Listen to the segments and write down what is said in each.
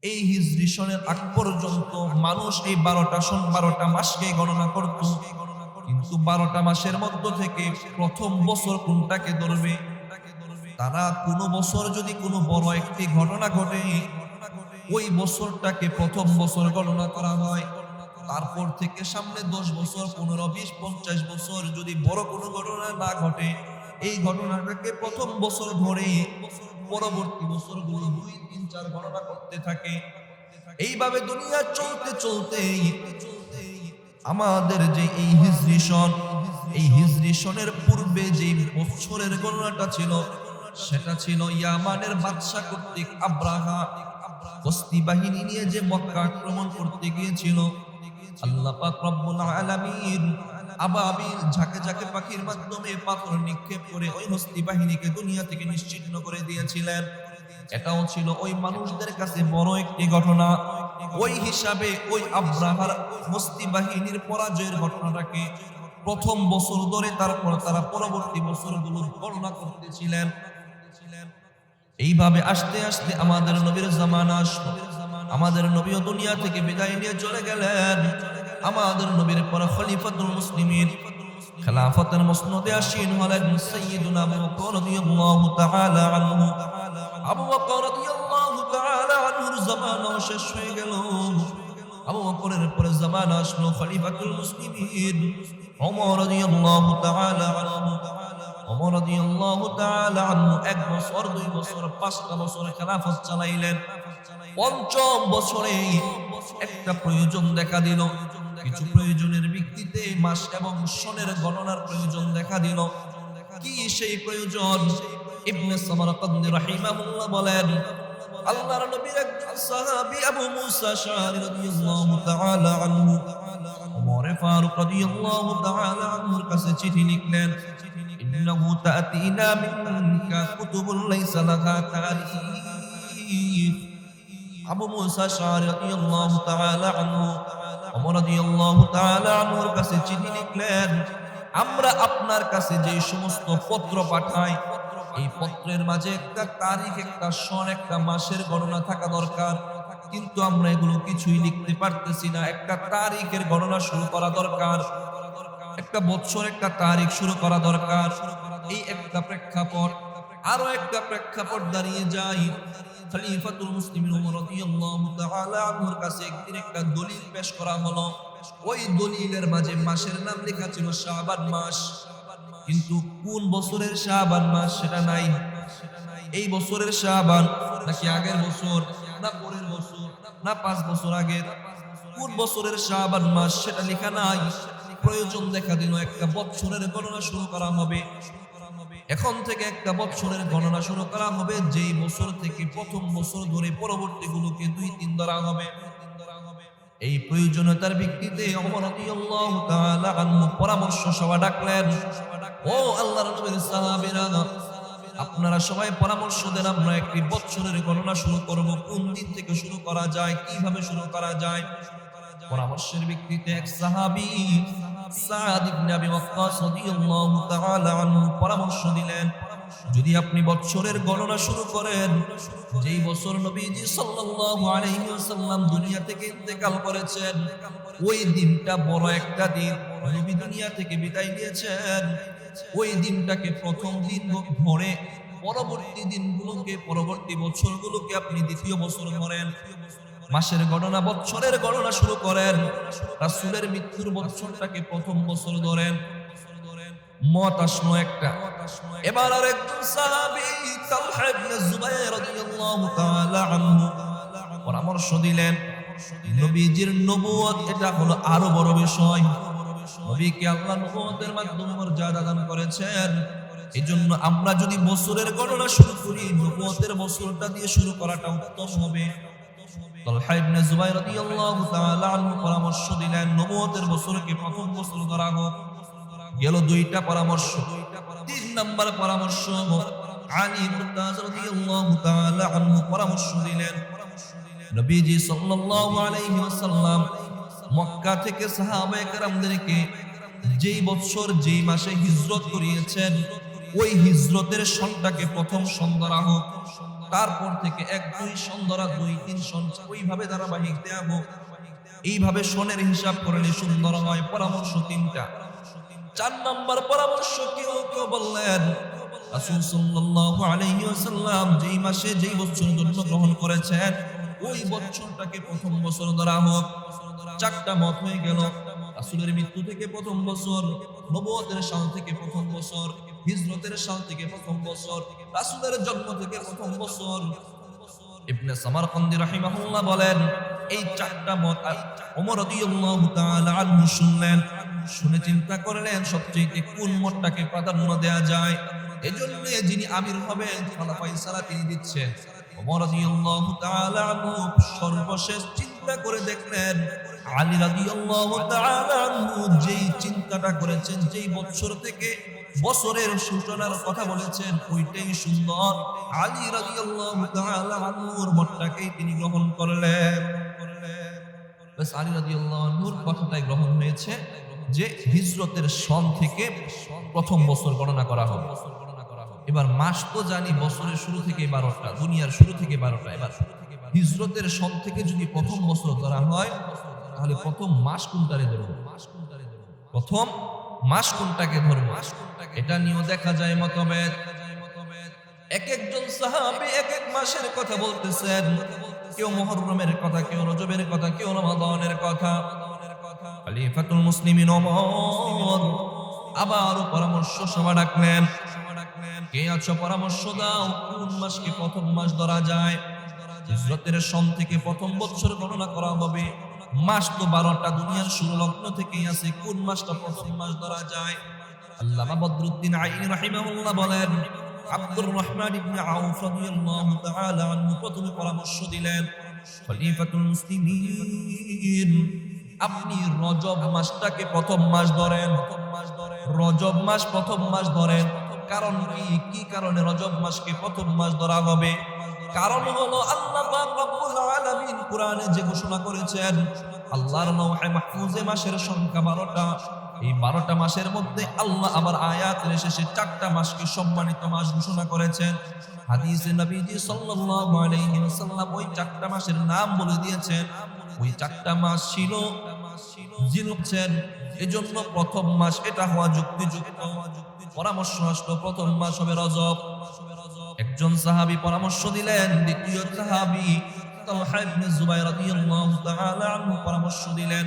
এই হিজরি সনের আগ পর্যন্ত মানুষ এই 12টা মাসকে গণনা করত, কিন্তু 12টা মাসের মধ্য থেকে প্রথম বছর কোনটাকে ধরবে? তারা কোনো বছর যদি কোনো বড় একটি ঘটনা ঘটে, ওই বছরটাকে প্রথম বছর গণনা করা হয়। তারপর থেকে সামনে 10 বছর, 15, 20, 50 বছর যদি বড় কোনো ঘটনা না ঘটে, এই ঘটনাটাকে প্রথম বছর ধরে পরবর্তী বছরগুলো 2, 3, 4 গণনা করতে থাকে। এইভাবে দুনিয়া চলতে চলতে আমাদের যে এই হিজরি সনের পূর্বে যে বছরের গণনাটা ছিল, সেটা ছিল ইয়ামানের বাদশা কর্তৃক আব্রাহা বস্তি বাহিনী নিয়ে যে মক্কা আক্রমণ করতে গিয়েছিল। আল্লাহ পাক রব্বুল আলামিন আবাবিল ঝাঁকে ঝাঁকে পাখির মাধ্যমে পাথর নিক্ষেপ করে ওই হস্তি বাহিনীকে দুনিয়া থেকে নিশ্চিহ্ন করে দিয়েছিলেন। এটাও ছিল ওই মানুষদের কাছে বড় একটি ঘটনা। ওই হিসাবে ওই আব্রাহার হস্তি বাহিনীর পরাজয়ের ঘটনাটাকে প্রথম বছর ধরে তারপর তারা পরবর্তী বছরগুলো গণনা করতেছিলেন। এইভাবে আস্তে আস্তে আমাদের নবীর জামানা আসলো। আমাদের নবীও দুনিয়া থেকে বিদায় নিয়ে চলে গেলেন। আমাদের নবীর পর খলিফাতুল মুসলিমিন খেলাফতের মসনদে আসীন হলেন সাইয়্যিদুনা আবু বকর রাদিয়াল্লাহু তাআলা আনহু। আবু বকর রাদিয়াল্লাহু তাআলা আনহুর জামানা শেষ হয়ে গেল। আবু বকরের পরে জামানা আসলো খলিফাতুল মুসলিমিন ওমর রাদিয়াল্লাহু তাআলা আনহু। ওমর রাদিয়াল্লাহু তাআলা আনহু 1 বছর, 2 বছর, 5টা বছর খেলাফত চালাইলেন। পঞ্চম বছরে একটা প্রয়োজন দেখা দিল। কিছু প্রয়োজনের ভিত্তিতে মাস এবং সনের গণনার প্রয়োজন দেখা দিল। কি সেই প্রয়োজন? ইবনে সামারাকান্দি রাহিমাহুল্লাহ বলেন, আল্লাহর নবীর একজন সাহাবী আবু মুসা আশআরী রাদিয়াল্লাহু তাআলা আনহু ওমর ফারুক রাদিয়াল্লাহু তাআলা আনহুর কাছে চিঠি লিখলেন। ইন্নাহু তা'তিনা মিনকা কুতুবুন লাইসা লাহা তারিখ। আবু মুসা আশআরী রাদিয়াল্লাহু তাআলা আনহু ওমর রাদিয়াল্লাহু তাআলা আনহুর কাছে চিঠি লিখলেন, আমরা আপনার কাছে যে সমস্ত পত্র পাঠাই, এই পত্রের মাঝে একটা তারিখ, একটা সন, একটা মাসের গণনা থাকা দরকার, কিন্তু আমরা এগুলো কিছুই লিখতে পারতেছি না। একটা তারিখের গণনা শুরু করা দরকার, একটা বছর, একটা তারিখ শুরু করা দরকার। এই একটা প্রেক্ষাপট। আরো একটা প্রেক্ষাপট দাঁড়িয়ে যায়। খলিফাতুল মুসলিমিন ওমর রাদিয়াল্লাহু তাআলা আনহুর কাছে একদিন একটা দলিল পেশ করা হলো। ওই দলিলের মাঝে মাসের নাম লেখা ছিল শাবান মাস, কিন্তু কোন বছরের শাবান মাস সেটা নাই। এই বছরের শাবান নাকি আগের বছর, না পরের বছর, না 5 বছর আগের, কোন বছরের শাবান মাস সেটা লেখা নাই। প্রয়োজন দেখা দিল একটা বছরের গণনা শুরু করা হবে। এখন থেকে একটা বছরের গণনা শুরু করা হবে, যেই বছর থেকে প্রথম বছর ধরে পরবর্তীগুলোকে 2-3 ধরা হবে। এই প্রয়োজনীয়তার ভিত্তিতে ওমর রাদিয়াল্লাহু তাআলা আনহু পরামর্শ সভা ডাকলেন। ও আল্লাহর নবীর সাহাবীরা, আপনারা সবাই পরামর্শ দেন, আমরা একটি বছরের গণনা শুরু করব। কোন দিন থেকে শুরু করা যায়, কিভাবে শুরু করা যায়? পরামর্শের ভিত্তিতে এক সাহাবী সাদ ইবনে আবি ওয়াক্কাস রাদিয়াল্লাহু তাআলা আনহু পরামর্শ দিলেন, যদি আপনি বছরের গণনা শুরু করেন, যেই বছর নবীজি সাল্লাল্লাহু আলাইহি ওয়াসাল্লাম দুনিয়া থেকে ইন্তেকাল করেছেন, ওই দিনটা বড় একটা দিন, নবী দুনিয়া থেকে বিদায় নিয়েছেন, ওই দিনটাকে প্রথম দিন ধরে পরবর্তী দিনগুলোকে, পরবর্তী বছরগুলোকে আপনি দ্বিতীয় বছর ধরেন। মাসের গণনা, বছরের গণনা শুরু করেন। রাসূলের মৃত্যুর বছরটাকে প্রথম বছর ধরেন। মত আসলো একটা। এবার আরেকজন সাহাবী তালহা ইবনে জুবাইর রাদিয়াল্লাহু তাআলা আনহু পরামর্শ দিলেন, নবীজির নবুয়ত এটা হলো আরো বড় বিষয়। নবীকে আল্লাহ নবুয়তের মাধ্যমে মর্যাদা দান করেছেন। এজন্য আমরা যদি বছরের গণনা শুরু করি, নবুয়তের বছরটা দিয়ে শুরু করাটা উত্তম হবে। তালহা ইবনে জুবাইর রাদিয়াল্লাহু তাআলা আনহু পরামর্শ দিলেন, নবুয়তের বছরকে প্রথম বছর ধরা হোক। গেল 2টা পরামর্শ। 3 নাম্বার পরামর্শ আলী মুরতাজ রাদিয়াল্লাহু তাআলা আনহু পরামর্শ দিলেন, নবীজি সাল্লাল্লাহু আলাইহি ওয়াসাল্লাম মক্কা থেকে সাহাবায়ে কেরামদেরকে যেই বছর যেই মাসে হিজরত করিয়েছেন, ওই হিজরতের সনটাকে প্রথম সন ধরা হোক। তারপর থেকে 1-2 সন ধরা 2-3 সন ওইভাবে ধারাবাহিক দেব। এইভাবে সনের হিসাব করলে সুন্দর হয়। পরামর্শ 3টা। 4 নম্বর পরামর্শ কেউ বললেন রাসূল সাল্লাল্লাহু আলাইহি ওয়াসাল্লাম যেই মাসে যেই বছর জন্মগ্রহণ করেছেন ওই বছরটাকে প্রথম বছর ধরা হোক। 4টা মত হয়ে গেল। রাসূলের মৃত্যু থেকে প্রথম বছর, নবুয়তের সাল থেকে প্রথম বছর, হিজরতের সাল থেকে প্রথম বছর, রাসূলের জন্ম থেকে প্রথম বছর। ইবনে সামারকান্দি রাহিমাহুল্লাহ বলেন এই 4টা মত ওমর রাদিয়াল্লাহু তাআলা আনহু শুনলেন, শুনে চিন্তা করলেন সবচেয়ে কোন মতটাকে প্রাধান্য দেয়া যায়। এজন্য যিনি আমির হবেন খলিফায়ে সালা তিনি দিচ্ছেন। ওমর রাদিয়াল্লাহু তাআলা আনহু সর্বশেষ চিন্তা করে দেখলেন আলী রাদিয়াল্লাহু তাআলা আনহু যেই চিন্তাটা করেছেন, যেই বছর থেকে বছরের সূচনার কথা বলেছেন ওইটাই সুন্দর। আলী রাদিয়াল্লাহু তাআলা আনহুর মতটাকেই তিনি গ্রহণ করলেন। বাস আলী রাদিয়াল্লাহু আনহুর কথাটাই গ্রহণ হয়েছে যে হিজরতের সন থেকে প্রথম বছর গণনা করা হবে। এবার মাস তো জানি বছরের শুরু থেকে 12টা, দুনিয়ার শুরু থেকে 12টা। এবার হিজরতের সন থেকে যদি প্রথম বছর ধরা হয় তাহলে প্রথম মাস কোনটারে ধরব? প্রথম মাস কোনটাকে ধরব? এটা নিয়েও দেখা যায় মতভেদ। এক একজন সাহাবী এক এক মাসের কথা বলতেছেন। কেউ মুহররমের কথা, কেউ রজবের কথা, কেউ রমাদানের কথা। খলিফাতুল মুসলিমিন ওমর আবার পরামর্শ সভা ডাকলেন। কে আছো পরামর্শ দাও, কোন মাসকে প্রথম মাস ধরা যায়? হিজরতের সন থেকে প্রথম বছর গণনা করা হবে। মাস তো 12টা, দুনিয়ার শুরু লগ্ন থেকেই আছে, কোন মাসটা প্রথম মাস ধরা যায়? আল্লামা বদরুদ্দিন আইনি রাহিমাহুল্লাহ বলেন আব্দুর রহমান ইবনে আউফ রাদিয়াল্লাহু তাআলা আনহু প্রথমে পরামর্শ দিলেন খলিফাতুল মুসলিমিন আপনি রজব মাসটাকে প্রথম মাস ধরেন। রজব মাস প্রথম মাস ধরেন। কারণ কি কারণে রজব মাসকে প্রথম মাস ধরা হবে? কারণ হলো আল্লাহ পাক রব্বুল আলামিন কোরআনে যে ঘোষণা করেছেন আল্লাহর লৌহে মাহফুজে মাসের সংখ্যা 12টা। এই 12টা মাসের মধ্যে আল্লাহ আবার আয়াতের শেষে 4টা মাসকে সম্মানিত মাস ঘোষণা করেছেন। হাদিসে নবীজি সাল্লাল্লাহু আলাইহি ওয়াসাল্লাম ওই 4টা মাসের নাম বলে দিয়েছেন। ওই 4টা মাস ছিল জিলহজ। এজন্য প্রথম মাস এটা হওয়া যুক্তিযুক্ত। পরামর্শ আসলো প্রথম মাস হবে রজব। একজন সাহাবী পরামর্শ দিলেন, দ্বিতীয় সাহাবী তালহা ইবনে জুবাইর রাদিয়াল্লাহু তাআলা আনহু পরামর্শ দিলেন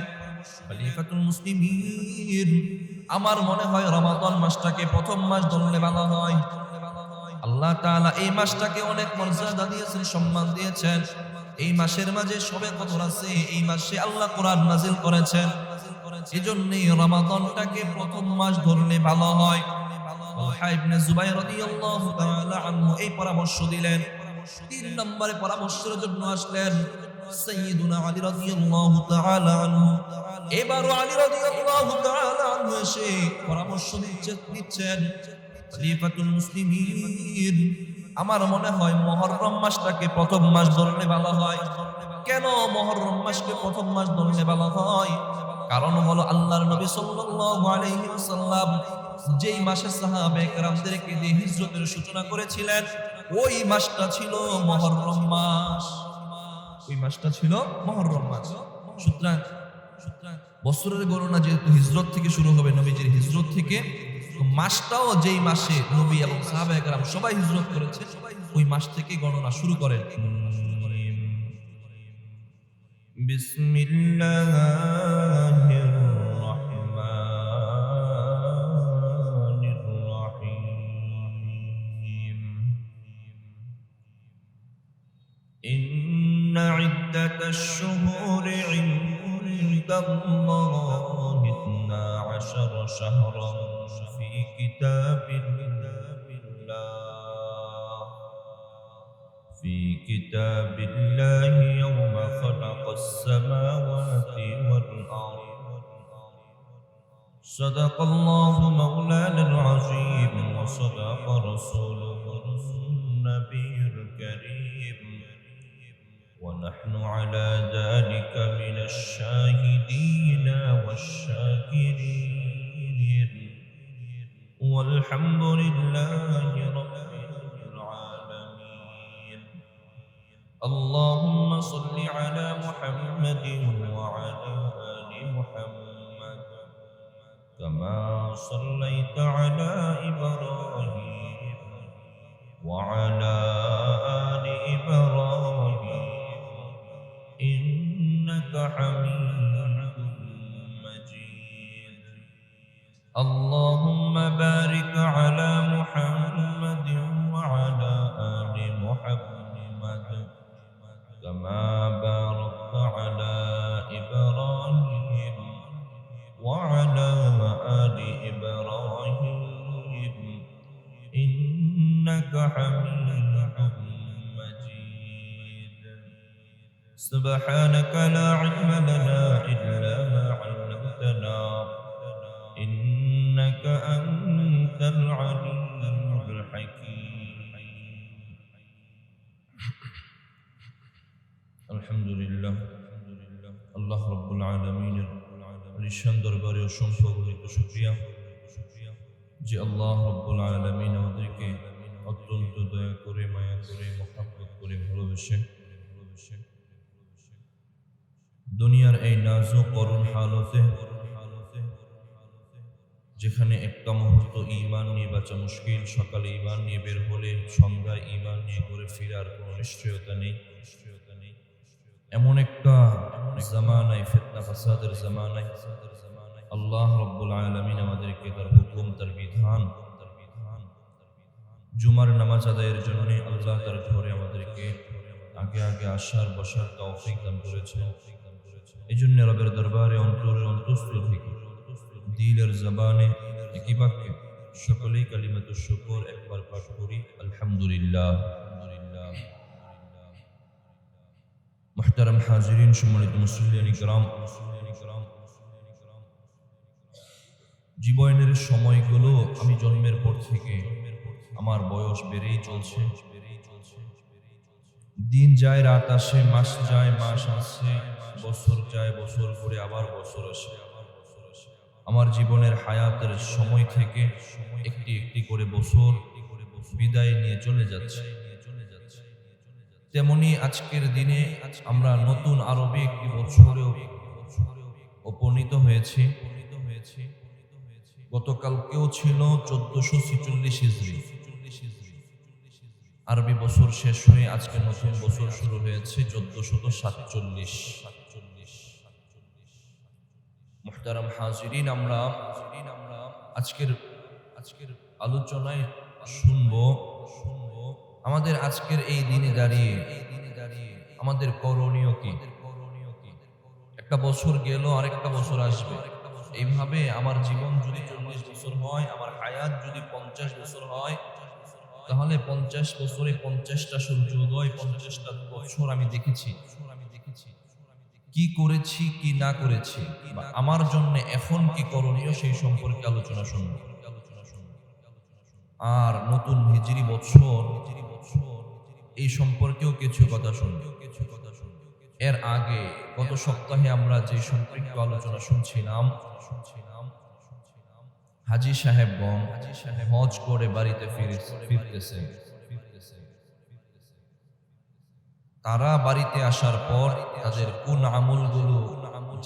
খলিফাতুল মুসলিমিন আমার মনে হয় রমাদান মাসটাকে প্রথম মাস ধরলে ভালো হয়। আল্লাহ তাআলা এই মাসটাকে অনেক মর্যাদা দিয়েছেন, সম্মান দিয়েছেন। এই মাসের মাঝে শবে কদর আছে, এই মাসে আল্লাহ কোরআন নাজিল করেছেন। এজন্যই রমাদানটাকে প্রথম মাস ধরলে ভালো হয়। তালহা ইবনে জুবাইর রাদিয়াল্লাহু তাআলা আনহু এই পরামর্শ দিলেন। 3 নম্বরে পরামর্শের জন্য আসলেন সাইয়্যিদুনা আলী রাদিয়াল্লাহু তাআলা আনহু। এবারও আলী রাদিয়াল্লাহু তাআলা আনহু এসে পরামর্শ দিচ্ছেন খলিফাতুল মুসলিমিন আমার মনে হয় মুহররম মাসটাকে প্রথম মাস ধরলে ভালো হয়। কেন মুহররম মাসকে প্রথম মাস ধরলে ভালো হয়? কারণ হলো আল্লাহর নবী সাল্লাল্লাহু আলাইহি ওয়াসাল্লাম যেই মাসে সাহাবায়ে কেরামদেরকে দিয়ে হিজরতের সূচনা করেছিলেন ওই মাসটা ছিল মুহররম মাস। ওই মাসটা ছিল মুহররম মাস। সুতরাং বছরের গণনা যেহেতু হিজরত থেকে শুরু হবে, নবীজির হিজরত থেকে, মাসটাও যেই মাসে নবী এবং সাহাবায়ে কেরাম সবাই হিজরত করেছে ওই মাস থেকে গণনা শুরু করেন। বিসমিল্লাহির রাহমানির রাহিম। ইন্না ইদ্দাতাশ শুহুরি ইনদাল্লাহি 12 শাহরান ফি কিতাবিল্লাহি ইয়াওমা খালাকাস সামাওয়াতি ওয়াল আরদ। সাদাকাল্লাহু মাওলানাল আযীম ওয়া সাদাকা রাসূলুহুন নাবিয়্যুল কারীম ওয়া নাহনু আলা যালিকা মিনাশ শাহিদিনা ওয়াশ শাকিরিন ওয়ালহামদুলিল্লাহি রাব্বিল আলামিন। اللهم صل على محمد وعلى آل محمد كما صليت على إبراهيم وعلى آل إبراهيم إنك حميد مجيد اللهم بارك على محمد وعلى آل محمد كما باركت على إبراهيم وعلى آل إبراهيم إنك حميد مجيد سبحانك لا علم لنا إلا ما علمتنا إنك أنت العليم الحكيم الحمد لله আল্লাহ রাব্বুল আলামিনের নিঃসন্দেহ দরবারে অসংখ্য গণিত শুকরিয়া যে আল্লাহ রাব্বুল আলামিন আমাদেরকে অত্যন্ত দয়া করে মায়া করে মহব্বত করে ভালোবেসে দুনিয়ার এই নাজুক করুণ হালতে যেখানে একটা মুহূর্ত ঈমান নিয়ে বাঁচা মুশকিল, সকালে ঈমান নিয়ে বের হলে সন্ধ্যায় ঈমান নিয়ে ঘুরে ফেরার কোনো নিশ্চয়তা নেই, এমন একটা জামানায়, ফিতনা ফাসাদের জামানায় আল্লাহ রাব্বুল আলামিন আমাদেরকে তার হুকুম, তার বিধান, জুমার নামাজ আদায়ের জন্য আল্লাহ তার ঘরে আমাদেরকে আগে আগে আসার বসার তৌফিক দান করেছেন। এই জন্য রবের দরবারে অন্তরের অন্তঃস্থল থেকে দিলের জবানে একই বাক্যে সকলেই কালিমাতুশ শুকর একবার পাঠ করি, আলহামদুলিল্লাহ। মুহতারাম হাজিরিন, সম্মানিত মুসল্লিয়ান ইকরাম, জীবনের সময়গুলো আমি জন্মের পর থেকে আমার বয়স বেড়েই চলছে। দিন যায়, রাত আসে, মাস যায়, মাস আসে, বছর যায়, বছর করে আবার বছর আসে। আমার জীবনের হায়াতের সময় থেকে একটি একটি করে বছর বিদায় নিয়ে চলে যাচ্ছে। তেমনি আজকের দিনে আমরা নতুন আরবি একটি বছরেও উপনীত হয়েছি। গতকালকেও ছিল 1446 হিজরি, আরবি বছর শেষ হয়ে আজকে নতুন বছর শুরু হয়েছে 1447। মুহতারাম হাজিরিন, আমরা আজকের আলোচনায় শুনবো আমাদের আজকের এই দিনে দাঁড়িয়ে আমাদের করণীয় কি। একটা বছর গেল, আরেকটা বছর আসবে। এইভাবে আমার জীবন যদি 40 বছর হয়, আমার হায়াত যদি 50 বছর হয়, তাহলে 50 বছরে 50টা সূর্যোদয়, 50টা বছর আমি দেখেছি। কি করেছি, কি না করেছি, আমার জন্য এখন কি করণীয়, সেই সম্পর্কে আলোচনা শুনব। আর নতুন হিজরি বছর, এই সম্পর্কেও কিছু কথা শুনব। এর আগে গত সপ্তাহে আমরা যে সম্পর্কিত আলোচনা শুনছিলাম, হাজী সাহেবগণ হজ করে বাড়িতে ফিরতেছে। তারা বাড়িতে আসার পর তাদের কোন আমলগুলো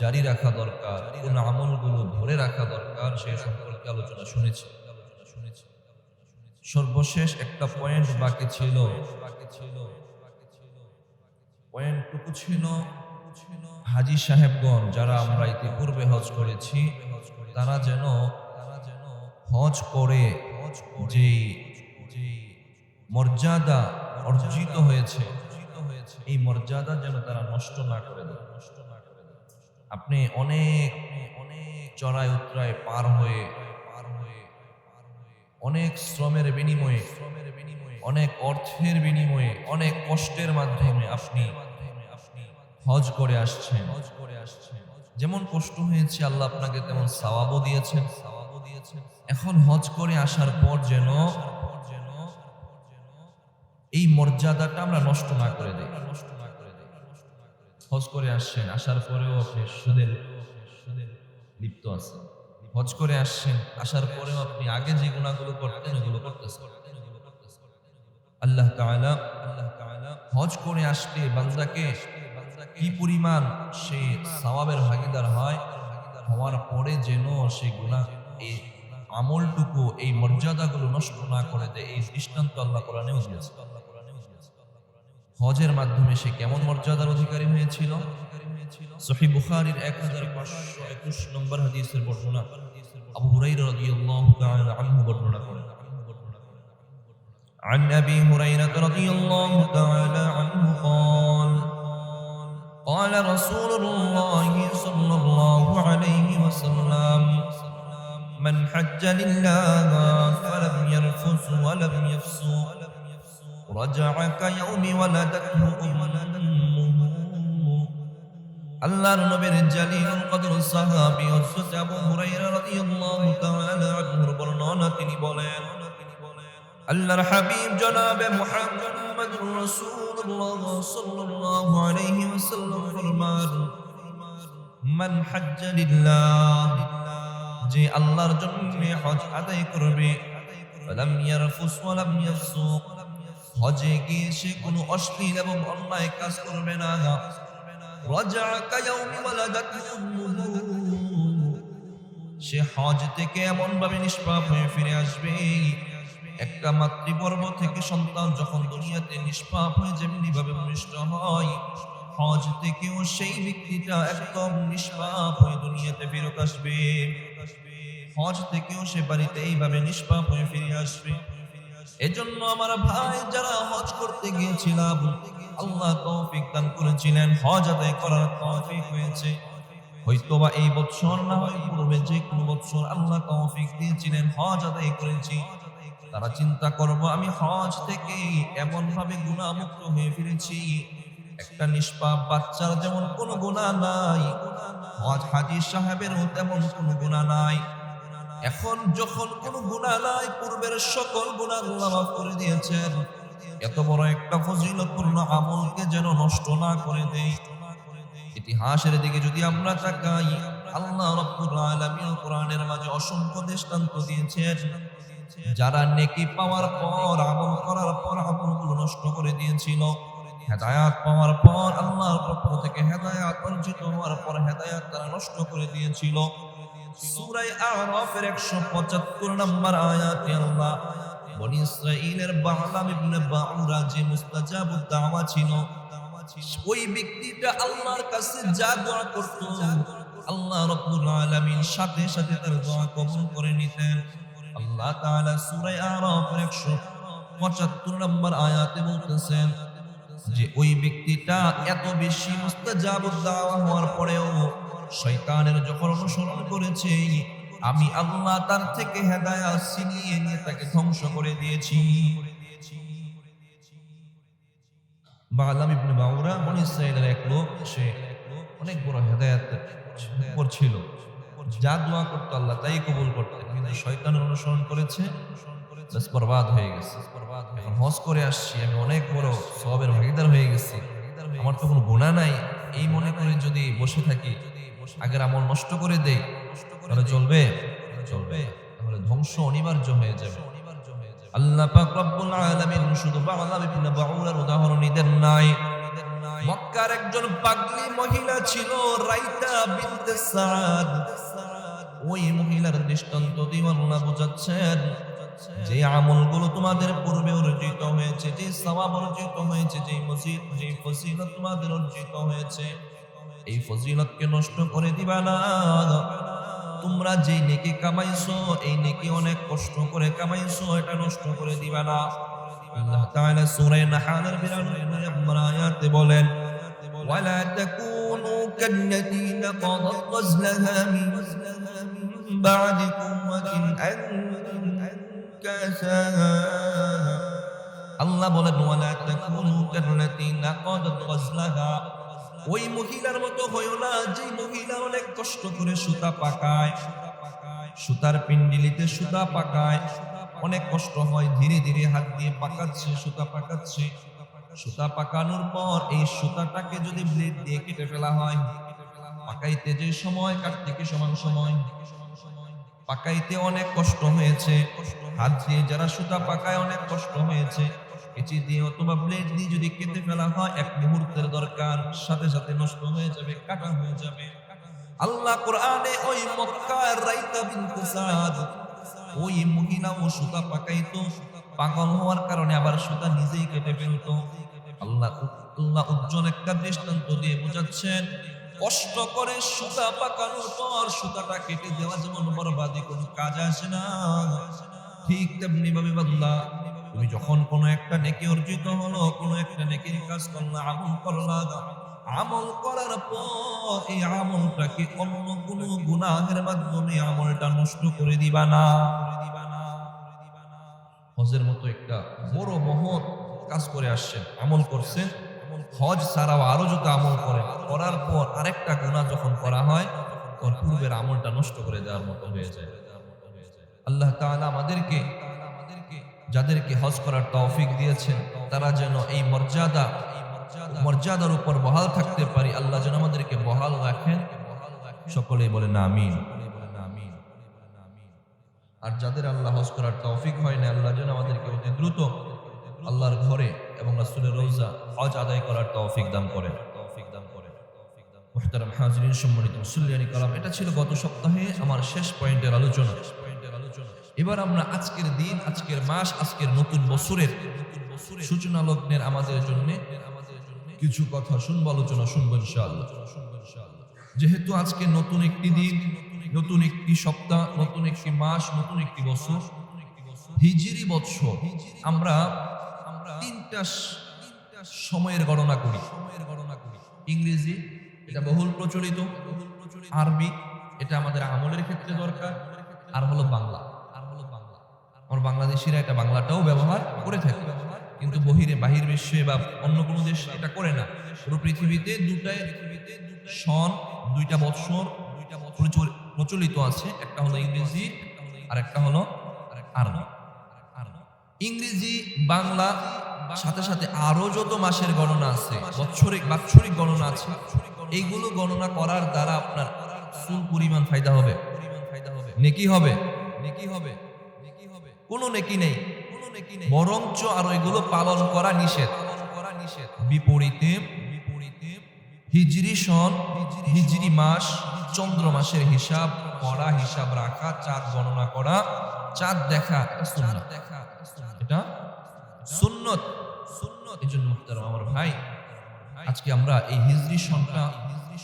জারি রাখা দরকার, কোন আমলগুলো ধরে রাখা দরকার, সেই সম্পর্কে আলোচনা শুনেছি। সর্বশেষ একটা পয়েন্ট বাকি ছিল। পয়েন্টটুকু ছিল হাজী সাহেবগণ যারা আমরা ইতিপূর্বে হজ করেছি, তারা যেন হজ করে যে মর্যাদা অর্জিত হয়েছে, এই মর্যাদা যেন তারা নষ্ট না করে দেয়। আপনি অনেক চড়াই উতরায় পার হয়ে, অনেক শ্রমের বিনিময়ে, অনেক অর্থের বিনিময়ে, অনেক কষ্টের মাধ্যমে আপনি হজ করে আসছেন। যেমন কষ্ট হয়েছে আল্লাহ আপনাকে তেমন সওয়াবও দিয়েছেন। এখন হজ করে আসার পর যেন এই মর্যাদাটা আমরা নষ্ট না করে দেই। হজ করে আসছেন, আসার পরেও আপনি সুদের লিপ্ত আছেন। হজ করে আসছেন, আসার পরেও আপনি আগে যে গুনাহগুলো করতেন ওগুলো করতেছেন। আল্লাহ তাআলা হজ করে আসলে বান্দাকে কি পরিমাণ সে সওয়াবের ভাগীদার হয়, হওয়ার পরে যেন সে গুনাহ এই আমলটুকু এই মর্যাদাগুলো নষ্ট না করে দেয়, এই দৃষ্টান্ত আল্লাহ কোরআনেও দিয়েছে। হজের মাধ্যমে সে কেমন মর্যাদার অধিকারী হয়েছিল? সহিহ বুখারীর 1521 নম্বর হাদিসের বর্ণনা আবু হুরায়রা রাদিয়াল্লাহু তাআলা আনহু বর্ণনা করেন। عن أبي هريرة رضي الله تعالى عنه قال قال رسول الله صلى الله عليه وسلم من حج لله فلم يرفث ولم يفسق رجع كيوم ولدته أمه আল্লাহর নবীর জালিলুল কদর সাহাবী হযরত আবু হুরায়রা রাদিয়াল্লাহু তাআলা আনহুর বর্ণনা তিনি বলেন, আল্লাহর হাবিব জনাবে মুহাম্মদুর রাসূলুল্লাহ সাল্লাল্লাহু আলাইহি ওয়াসাল্লাম ফরমান, মান হাজ্জা লিল্লাহ, যে আল্লাহর জন্য হজ আদায় করবে, ফালাম ইয়ারফুস ওয়া লাম ইয়াফসুক, হজে গিয়ে সে কোনো অশ্লীল এবং অন্যায় কাজ করবে না, রাজা কায়াউমি ওয়ালাদাতহু উম্মুহু, সে হজ থেকে এমন ভাবে নিষ্পাপ হয়ে ফিরে আসবে, একটা মাতৃগর্ভ থেকে সন্তান যখন দুনিয়াতে নিষ্পাপ হয়ে যেমনি ভাবে ভূমিষ্ঠ হয়, হজ থেকেও সেই ব্যক্তিটা একদম নিষ্পাপ হয়ে দুনিয়াতে ফিরে আসবে। হজ থেকেও সে বাড়িতে এইভাবে নিষ্পাপ হয়ে ফিরে আসবে। এজন্য আমার ভাই, যারা হজ করতে গিয়েছিলাম, আল্লাহ তৌফিক দান করেছিলেন, হজ আদায় করার তৌফিক হয়েছে। হয়তোবা এই বছর না হয় পূর্বে যে কোনো বছর আল্লাহ তৌফিক দিয়েছিলেন, হজ আদায় করেছি, তারা চিন্তা করব আমি হজ থেকে এমন ভাবে গুনাহ মুক্ত হয়ে ফিরেছি, একটা নিষ্পাপ বাচ্চার যেমন কোনো গুনাহ নাই, হজ হাজী সাহেবেরও তেমন কোনো গুনাহ নাই। এখন যখন কোনো গুনাহ নাই, পূর্বের সকল গুনাহ আল্লাহ মাফ করে দিয়েছেন, এত বড় একটা ফজিলতপূর্ণ আমলকে যেন নষ্ট না করে দেয়। ইতিহাসের দিকে যদি আমরা তাকাই, আল্লাহ রাব্বুল আলামিন কোরআনের মাঝে অসংখ্য দৃষ্টান্ত দিয়েছেন, যারা নেকি পাওয়ার পর, আমল করার পর আমলগুলো নষ্ট করে দিয়েছিল, হেদায়াত পাওয়ার পর, আল্লাহর পক্ষ থেকে হেদায়াত অর্জিত হওয়ার পর হেদায়াত তারা নষ্ট করে দিয়েছিল। সূরা আরাফের 175 নম্বর আয়াতে আল্লাহ বনী ইসরাঈলের বালাম ইবনে বাউরা যে মুস্তাজাবুদ দাওয়া ছিল, ওই ব্যক্তিটা আল্লাহর কাছে যা দোয়া করত, আল্লাহ রাব্বুল আলামিন সাথে সাথে তার দোয়া কবুল করে নিতেন। আল্লাহ তাআলা সূরা আরাফের 175 নম্বর আয়াতে বলতেছেন যে ওই ব্যক্তিটা এত বেশি মুস্তাজাবুদ দাওয়া হওয়ার পরেও শয়তানের যখন অনুসরণ করেছে, আমি আল্লাহ তার থেকে হেদায়াত ছিনিয়ে নিয়ে তাকে ধ্বংস করে দিয়েছি। বালাম ইবনে বাউরা বনী ইসরাঈলের এক লোক, সে অনেক বড় হেদায়াতের উপর ছিল, যা দোয়া করতো আল্লাহ তাই কবুল করতেন, কিন্তু শয়তানের অনুসরণ করেছে, বাস বরবাদ হয়ে গেছে। এখন হজ করে আসছি, আমি অনেক বড় সওয়াবের ভাগীদার হয়ে গেছি, আমার তো কোনো গুনাহ নাই, এই মনে করে যদি বসে থাকি, আগের আমল নষ্ট করে দেই, তাহলে চলবে? চলবে, তাহলে ধ্বংস অনিবার্য হয়ে যাবে। আল্লাহ পাক রব্বুল আলামিন শুধু বালাম ইবনে বাউরার উদাহরণ দেন নাই, মক্কার একজন পাগলী মহিলা ছিল রাইতা বিনতে সাদ, ওই মহিলার দৃষ্টান্ত দিয়ে আল্লাহ বোঝাচ্ছেন যে আমলগুলো তোমাদের পূর্বে অর্জিত হয়েছে, যে সওয়াব অর্জিত হয়েছে, যে ফজিলত তোমাদের অর্জিত হয়েছে, এই ফজিলতকে নষ্ট করে দিবা না। তোমরা যে নেকি কামাইছো, এই নেকি অনেক কষ্ট করে কামাইছো, এটা নষ্ট করে দিবা না। আল্লাহ তাআলা সূরা নাহলের 92 নম্বর আয়াতে বলেন, ওয়ালা তাকুনু কাল্লাতী নাকাদাত গজলাহা মিন বা'দি কুওয়াতিন আনকাসা। আল্লাহ বলেন, ওয়ালা তাকুনু কাল্লাতী নাকাদাত গজলাহা, ওই মহিলার মতো হইও না যে মহিলা অনেক কষ্ট করে সুতা পাকায়, সুতার পিন্ডিলিতে সুতা পাকায়, অনেক কষ্ট হয়, ধীরে ধীরে হাত দিয়ে পাকাচ্ছে, সুতা পাকাচ্ছে, সুতা পাকানোর পর এই সুতাটাকে যদি ব্লেড দিয়ে কেটে ফেলা হয়, পাকাইতে যে সময় কাটতে কি সমান সময়, পাকাইতে অনেক কষ্ট হয়েছে, হাত দিয়ে যারা সুতা পাকায় অনেক কষ্ট হয়েছে, কেচি দিয়ে অথবা ব্লেড দিয়ে যদি কেটে ফেলা হয় এক মুহূর্তের দরকার, সাথে সাথে নষ্ট হয়ে যাবে, কাটা হয়ে যাবে। আল্লাহ কোরআনে ওই মক্কার রাইতা বিনতে সাদ, ওই মহিলা ও সুতা পাকাইতো, পাগল হওয়ার কারণে আবার সুতা নিজেই কেটে ফেলতো। আল্লাহ উজ্জ্বল একটা দৃষ্টান্ত দিয়ে বোঝাচ্ছেন, কষ্ট করে সুতা পাকানোর পর সুতাটা কেটে দেওয়া যেমন বরবাদি কোনো কাজ আসে না, ঠিক তেমনি ভাবে বান্দা তুমি যখন কোনো একটা নেকি অর্জিত হলো, কোনো একটা নেকির কাজ করলা, আমল করলা, আমল করার পর এই আমলটাকে অন্য কোনো গুনাহের মাধ্যমে আমলটা নষ্ট করে দিবা না। হজের মতো একটা বড় মহৎ কাজ করে আসছেন, আমল করছেন, হজ ছাড়াও আরো যত আমল করেন, করার পর আরেকটা গুনাহ যখন করা হয় তখন পূর্বের আমলটা নষ্ট করে দেওয়ার মতো হয়ে যায়। আল্লাহ তাআলা আমাদেরকে, যাদেরকে হজ করার তৌফিক দিয়েছেন, তারা যেন এই মর্যাদার উপর বহাল থাকতে পারি, আল্লাহ যেন আমাদেরকে বহাল রাখেন। সকলেই বলেন আমিন। আর যাদের আল্লাহ হজ করার তৌফিক হয় না, আল্লাহ যেন আমাদেরকে অতি দ্রুত আল্লাহর ঘরে এবং রাসূলের রওজা হজ আদায় করার তৌফিক দান করেন। মুহতারাম হাজিরিন, সম্মানিত মুসল্লিয়ানি কালাম, এটা ছিল গত সপ্তাহে আমার শেষ পয়েন্টের আলোচনা। এবার আমরা আজকের দিন, আজকের মাস, আজকের নতুন বছরের সূচনা লগ্নের আমাদের জন্য কিছু কথা শুনবো, আলোচনা শুনবো ইনশাআল্লাহ। যেহেতু আজকে নতুন একটি দিন, নতুন একটি সপ্তাহ, নতুন একটি মাস, নতুন একটি বছর, হিজরি বছর, আমরা তিনটা সময়ের গণনা করি। ইংরেজি এটা বহুল প্রচলিত, আরবি এটা আমাদের আমলের ক্ষেত্রে দরকার, আর হলো বাংলা। আমার বাংলাদেশিরা এটা বাংলাটাও ব্যবহার করে থাকে, কিন্তু বাহির বিশ্বে বা অন্য কোনো দেশ এটা করে না। পুরো পৃথিবীতে দুইটা বছর প্রচলিত আছে, একটা হলো ইংরেজি আর একটা হলো আরবি। ইংরেজি, বাংলা সাথে সাথে আরো যত মাসের গণনা আছে, বাৎসরিক গণনা আছে, এইগুলো গণনা করার দ্বারা আপনার ফুল পরিমাণ ফায়দা হবে, নেকি হবে, কোনো নেকি নেই, বরঞ্চ আরো এগুলো পালন করা নিষেধ। বিপরীতে হিজরি সন, হিজরি মাস, চন্দ্র মাসের হিসাব করা, হিসাব রাখা, চাঁদ গণনা করা, চাঁদ দেখা, এটা সুন্নত। এজন্য মুহতারাম আমার ভাই, আজকে আমরা এই হিজরি সনটা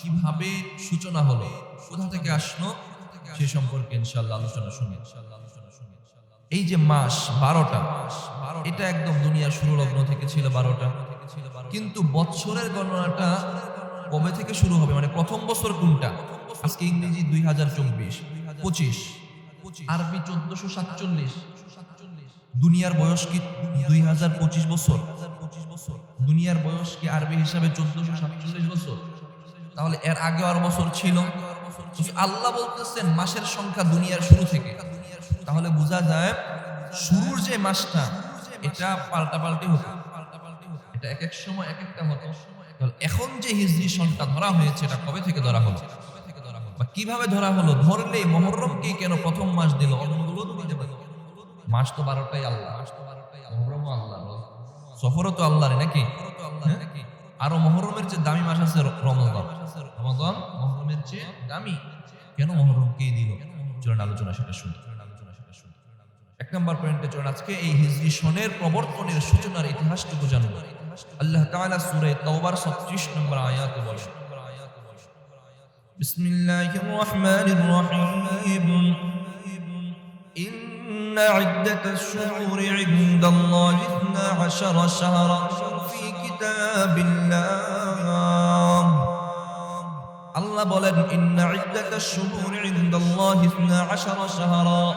কিভাবে সূচনা হলো, কোথা থেকে আসলো, সে সম্পর্কে ইনশাআল্লাহ আলোচনা শুনি। এই যে মাস 12টা, এটা একদম দুনিয়ার শুরু লগ্ন থেকে ছিল 12টা, কিন্তু বছরের গণনাটা কবে থেকে শুরু হবে, মানে প্রথম বছর কোনটা? আজকে ইংরেজি 2024-25, আরবি 1447। দুনিয়ার বয়স কি 2025 বছর? দুনিয়ার বয়স কি আরবি হিসাবে 1447 বছর? তাহলে এর আগে আর বছর ছিল। আল্লাহ বলতেছেন মাসের সংখ্যা দুনিয়ার শুরু থেকে, তাহলে বোঝা যায় শুরুর যে মাসটা এটা পাল্টাপাল্টি হতো, এটা এক এক সময় এক একটা হতো। এখন যে হিজরি সনটা ধরা হয়েছে, এটা কবে থেকে ধরা হলো বা কিভাবে ধরা হলো? ধরলে মুহররমকে কেন প্রথম মাস দিল? অন্যগুলো তো দিতে পারে। মাস তো 12টাই আল্লাহ, মুহররমও আল্লাহ, সফরও তো আল্লাহর নাকি? আরো মুহররমের যে দামি মাস আছে রমজান, মুহররমের চেয়ে দামি। কেন মুহররমকে দিল? চলুন আলোচনা সেটা শুনি। এক নম্বর পয়েন্টে চলুন আজকে এই হিজরি সনের প্রবর্তনের সূচনার ইতিহাসটুকু জানব। আল্লাহ তাআলা সূরা তাওবার 36 নম্বর আয়াতে বলেন, বিসমিল্লাহির রহমানির রহিম, ইন্না ইদ্দাতাশ শুহুরি ইনদাল্লাহি 12 শাহরান ফি কিতাবিল্লাহ। আল্লাহ বলেন, ইন্না ইদ্দাতাশ শুহুরি ইনদাল্লাহি 12 শাহরান,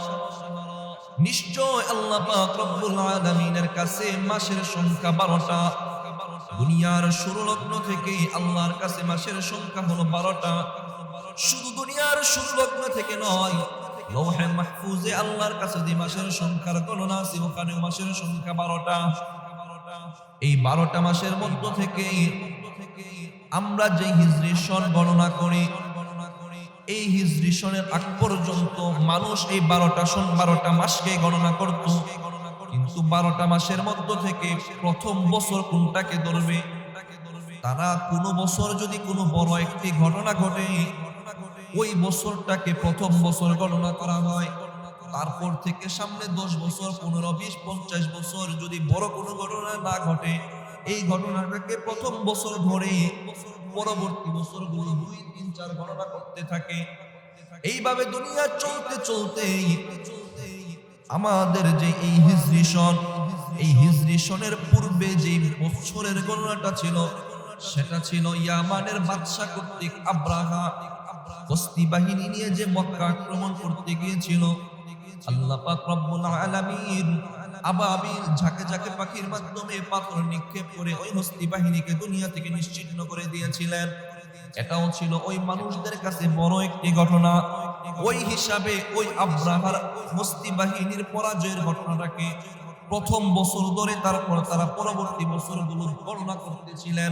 নিশ্চয় আল্লাহ পাক রব্বুল আলামিনের কাছে মাসের সংখ্যা 12টা। দুনিয়ার শুরু লগ্ন থেকে আল্লাহর কাছে মাসের সংখ্যা হলো 12টা। শুধু দুনিয়ার শুরু লগ্ন থেকে নয়, লৌহে মাহফুজে আল্লাহর কাছে যে মাসের সংখ্যার গণনা আছে, ওখানে মাসের সংখ্যা 12টা। এই 12টা মাসের মধ্য থেকে আমরা যে হিজরি সন গণনা করি, এই হিজরি সনের আগ পর্যন্ত মানুষ এই 12টা মাসকে গণনা করত, কিন্তু কিন্তু 12টা মাসের মধ্য থেকে প্রথম বছর কোনটাকে ধরবে? তারা কোনো বছর যদি কোনো বড় একটি ঘটনা ঘটে, ওই বছরটাকে প্রথম বছর গণনা করা হয়। তারপর থেকে সামনে 10 বছর, 15, 20, 50 বছর যদি বড় কোনো ঘটনা না ঘটে, এই ঘটনাটাকে প্রথম বছর ধরে পরবর্তী বছরগুলো 2, 3, 4 গণনা করতে থাকে। এইভাবে দুনিয়া চলতে চলতে আমাদের যে এই হিজরি সন, এই হিজরি সনের পূর্বে যে বছরের গণনাটা ছিল, সেটা ছিল ইয়ামানের বাদশা কর্তৃক আব্রাহা হস্তি বাহিনী নিয়ে যে মক্কা আক্রমণ করতে গিয়েছিল। আল্লাহ পাক রব্বুল আলামিন আবাবিল ঝাঁকে ঝাঁকে পাখির মাধ্যমে পাথর নিক্ষেপ করে ওই হস্তি বাহিনীকে দুনিয়া থেকে নিশ্চিহ্ন করে দিয়েছিলেন। এটাও ছিল ওই মানুষদের কাছে বড় একটি ঘটনা। ওই হিসাবে ওই আব্রাহার হস্তি বাহিনীর পরাজয়ের ঘটনাটাকে প্রথম বছর ধরে তারপর তারা পরবর্তী বছরগুলো গণনা করতেছিলেন।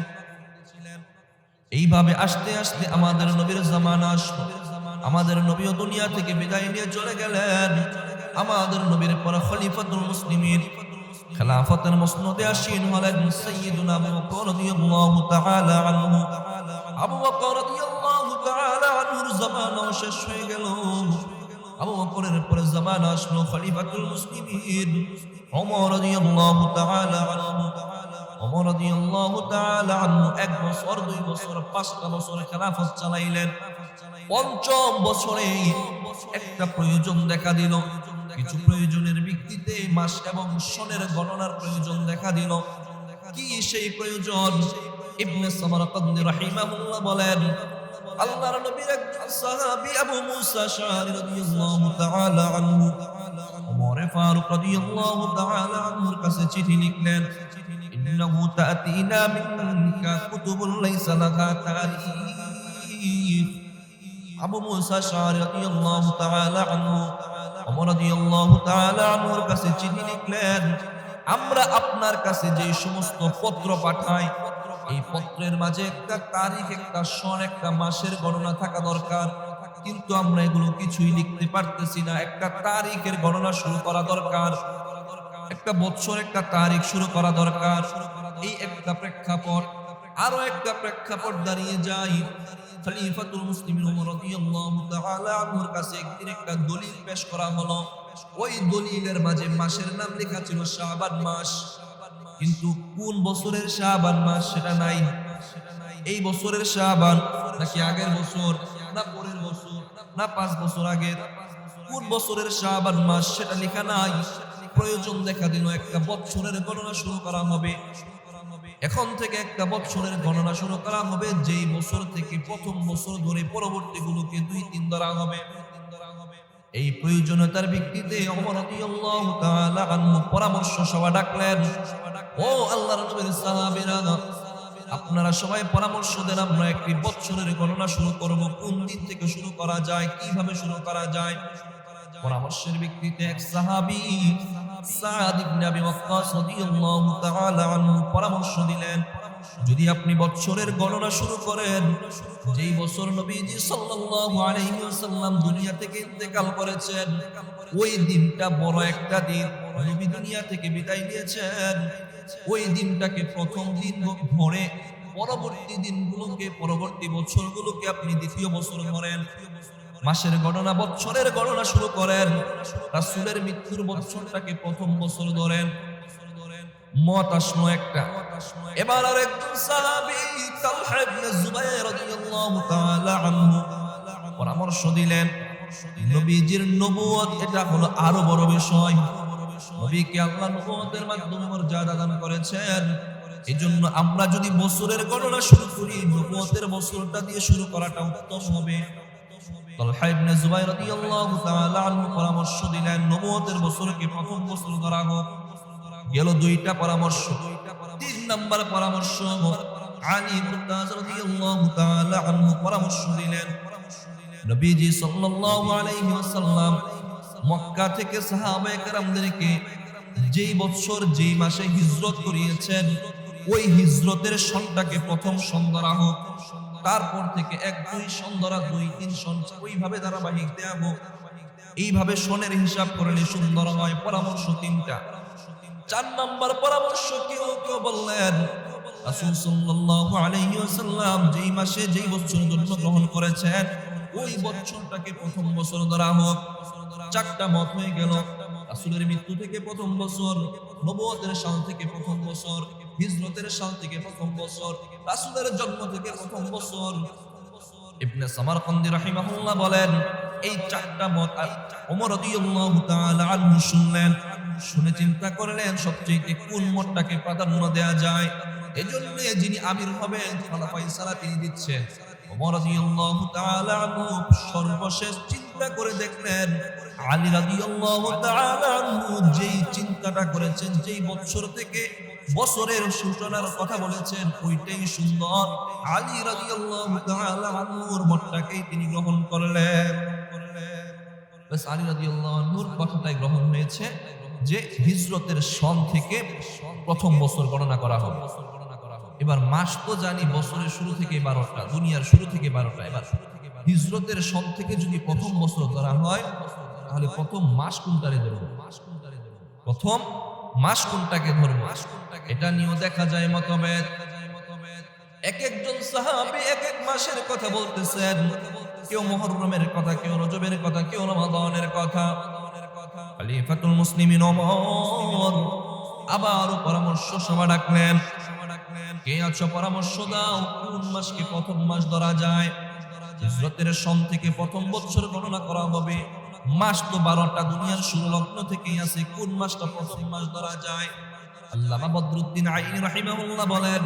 এইভাবে আস্তে আস্তে আমাদের নবীর জামানা আসলো। আমাদের নবীও দুনিয়া থেকে বিদায় নিয়ে চলে গেলেন। আমাদের নবীর পর খলিফাতুল মুসলিমিন খেলাফতের মসনদে আসীন হলেন সাইয়্যিদুনা আবু বকর রাদিয়াল্লাহু তাআলা আনহু। আবু বকর রাদিয়াল্লাহু তাআলা আনহুর জামানা শেষ হয়ে গেল। আবু বকরের পরে জামানা আসলো খলিফাতুল মুসলিমিন ওমর রাদিয়াল্লাহু তাআলা আনহু। ওমর রাদিয়াল্লাহু তাআলা আনহু 1 বছর, 2 বছর, 5টা বছর খেলাফত চালাইলেন। পঞ্চম বছরে একটা প্রয়োজন দেখা দিল। কিছু প্রয়োজনের ভিত্তিতে মাস এবং সনের গণনার প্রয়োজন দেখা দিল। কি সেই প্রয়োজন? ইবনে সামারাকান্দি রাহিমাহুল্লাহ বলেন, আল্লাহর নবীর একজন সাহাবী আবু মুসা আশআরী রাদিয়াল্লাহু তাআলা আনহু ওমর ফারুক রাদিয়াল্লাহু তাআলা আনহুর কাছে চিঠি লিখলেন, ইন্নাহু তা'তিনা মিনকা কুতুবুন লাইসা লাহা তারিখ। আবু মুসা আশআরী রাদিয়াল্লাহু তাআলা আনহু ওমর রাদিয়াল্লাহু তাআলা আনহুর কাছে চিঠি লিখলেন, আমরা আপনার কাছে যে সমস্ত পত্র পাঠাই, এই পত্রের মাঝে একটা তারিখ, একটা সন, একটা মাসের গণনা থাকা দরকার, কিন্তু আমরা এগুলো কিছুই লিখতে পারতেছি না। একটা তারিখের গণনা শুরু করা দরকার, একটা বছর, একটা তারিখ শুরু করা দরকার। এই একটা প্রেক্ষাপট। আরো একটা প্রেক্ষাপট দাঁড়িয়ে যায়। খলিফাতুল মুসলিমিন ওমর রাদিয়াল্লাহু তাআলা আনহুর কাছে একদিন একটা দলিল পেশ করা হলো। ওই দলিলের মাঝে মাসের নাম লেখা ছিল শাবান মাস, কিন্তু কোন বছরের শাবান মাস সেটা নাই। এই বছরের শাবান নাকি আগের বছর, না পরের বছর, না 5 বছর আগের, কোন বছরের শাবান মাস সেটা লেখা নাই। প্রয়োজন দেখা দিল একটা বছরের গণনা শুরু করা হবে। এখন থেকে একটা বছরের গণনা শুরু করা হবে, যেই বছর থেকে প্রথম বছর ধরে পরবর্তীগুলোকে 2-3 ধরা হবে। এই প্রয়োজনীয়তার ভিত্তিতে ওমর রাদিয়াল্লাহু তাআলা আনহু পরামর্শ সভা ডাকলেন। ও আল্লাহর নবীর সাহাবীরা, আপনারা সবাই পরামর্শ দেন, আমরা একটি বছরের গণনা শুরু করব। কোন দিন থেকে শুরু করা যায়, কিভাবে শুরু করা যায়? পরামর্শের ভিত্তিতে এক সাহাবী সাদ ইবনে আবি ওয়াক্কাস রাদিয়াল্লাহু তাআলা আনহু পরামর্শ দিলেন, যদি আপনি বছরের গণনা শুরু করেন, যেই বছর নবীজি সাল্লাল্লাহু আলাইহি ওয়াসাল্লাম দুনিয়া থেকে ইন্তেকাল করেছেন, ওই দিনটা বড় একটা দিন, নবী দুনিয়া থেকে বিদায় নিয়েছেন, ওই দিনটাকে প্রথম দিন ধরে পরবর্তী দিনগুলোকে, পরবর্তী বছরগুলোকে আপনি দ্বিতীয় বছর ধরেন। মাসের গণনা, বছরের গণনা শুরু করেন। রাসূলের মৃত্যুর বছরটাকে প্রথম বছর ধরেন। মত আসলো একটা। এবার আরেকজন সাহাবী তালহা ইবনে জুবাইর রাদিয়াল্লাহু তাআলা আনহু পরামর্শ দিলেন, নবীজির নবুয়ত এটা হলো আরো বড় বিষয়। নবীকে আল্লাহ নবুয়তের মাধ্যমে মর্যাদা দান করেছেন। এজন্য আমরা যদি বছরের গণনা শুরু করি, নবুয়তের বছরটা দিয়ে শুরু করাটা উত্তম হবে। তালহা ইবনে জুবাইর রাদিয়াল্লাহু তাআলা আনহু পরামর্শ দিলেন, নবুয়তের বছরকে প্রথম বছর ধরা হোক। গেল 2টা পরামর্শ। 3 নাম্বার পরামর্শ আলী মুরতাজা রাদিয়াল্লাহু তাআলা আনহু পরামর্শ দিলেন, নবীজি সাল্লাল্লাহু আলাইহি ওয়াসাল্লাম মক্কা থেকে সাহাবায়ে কেরামদেরকে যেই বছর যেই মাসে হিজরত করিয়েছেন, ওই হিজরতের সনটাকে প্রথম সন ধরা হোক। তারপর থেকে 1-2 সন ধরা, 2-3 সন, ওইভাবে ধারাবাহিক দেয়া হোক। এইভাবে সনের হিসাব করলে সুন্দর হয়। পরামর্শ 3টা। 4 নম্বর পরামর্শ কেউ কেউ বললেন রাসূল সাল্লাল্লাহু আলাইহি ওয়াসাল্লাম যেই মাসে যেই বছর জন্মগ্রহণ করেছেন ওই বছরটাকে প্রথম বছর ধরা হোক। 4টা মত হয়ে গেল। রাসূলের মৃত্যু থেকে প্রথম বছর, নবুয়তের সাল থেকে প্রথম বছর, হিজরতের সাল থেকে প্রথম বছর, রাসূলের জন্ম থেকে প্রথম বছর। ইবনে সামারকান্দি রাহিমাহুল্লাহ বলেন এই 4টা মত ওমর রাদিয়াল্লাহু তাআলা আনহু শুনলেন, শুনে চিন্তা করলেন সবচেয়ে কোন মতটাকে প্রাধান্য দেয়া যায়। এজন্য যিনি আমির হবেন ফায়সালা তিনি দিচ্ছেন। ওমর রাদিয়াল্লাহু তাআলা আনহু সর্বশেষ চিন্তা করে দেখলেন আলী রাদিয়াল্লাহু তাআলা আনহু যেই চিন্তাটা করেছেন, যেই বছর থেকে বছরের সূচনার কথা বলেছেন ওইটাই সুন্দর। আলী রাদিয়াল্লাহু তাআলা আনহুর মতটাকেই তিনি গ্রহণ করলেন। বাস আলী রাদিয়াল্লাহু আনহুর কথাটাই গ্রহণ হয়েছে যে হিজরতের সন থেকে প্রথম বছর গণনা করা হবে। এবার মাস তো জানি বছরের শুরু থেকে 12টা, দুনিয়ার শুরু থেকে 12টা। এবার হিজরতের সন থেকে যদি প্রথম বছর ধরা হয় তাহলে প্রথম মাস কোনটারে ধরব? প্রথম মাস কোনটাকে ধরব? এটা নিয়েও দেখা যায় মতভেদ। এক একজন সাহাবী এক এক মাসের কথা বলতেছেন। কেউ মুহররমের কথা, কেউ রজবের কথা, কেউ রমাদানের কথা। খলিফাতুল মুসলিমিন ওমর আবারও পরামর্শ সভা ডাকলেন। কে আছো পরামর্শ দাও, কোন মাসকে প্রথম মাস ধরা যায়? হিজরতের সন থেকে প্রথম বছর গণনা করা হবে। মাস তো 12টা, দুনিয়ার শুরু লগ্ন থেকেই আছে, কোন মাসটা প্রথম মাস ধরা যায়? আল্লামা বদরুদ্দিন আইনি রাহিমাহুল্লাহ বলেন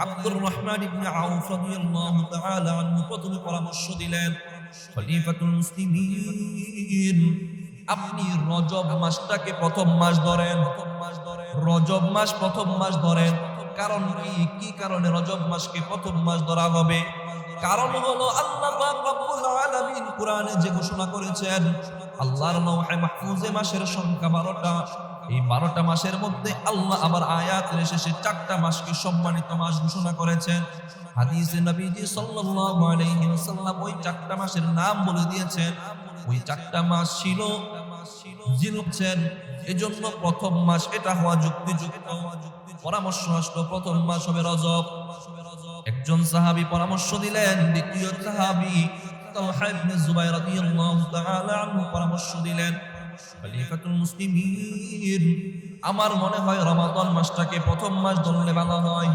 আব্দুর রহমান ইবনে আউফ রাদিয়াল্লাহু তাআলা আনহু প্রথমে পরামর্শ দিলেন, খলিফাতুল মুসলিমিন আপনি রজব মাসটাকে প্রথম মাস ধরেন। রজব মাস প্রথম মাস ধরেন। কারণ কি কারণে রজব মাসকে প্রথম মাস ধরা হবে? কারণ হলো আল্লাহ পাক রব্বুল আলামিন কোরআনে যে ঘোষণা করেছেন, আল্লাহর লৌহে মাহফুজে মাসের সংখ্যা 12টা। এই 12টা মাসের মধ্যে আল্লাহ আবার আয়াতের শেষে 4টা মাসকে সম্মানিত মাস ঘোষণা করেছেন। হাদিসে নবীজি সাল্লাল্লাহু আলাইহি ওয়াসাল্লাম ওই 4টা মাসের নাম বলে দিয়েছেন। ওই 4টা মাস ছিল জিলহজ। এজন্য প্রথম মাস এটা হওয়া যুক্তিযুক্ত। পরামর্শ আসলো প্রথম মাস হবে রজব। একজন সাহাবী পরামর্শ দিলেন, দ্বিতীয় সাহাবী তালহা ইবনে জুবাইর রাদিয়াল্লাহু তাআলা আনহু পরামর্শ দিলেন, খলিফাতুল মুসলিমিন আমার মনে হয় রমাদান মাসটাকে প্রথম মাস ধরলে ভালো হয়।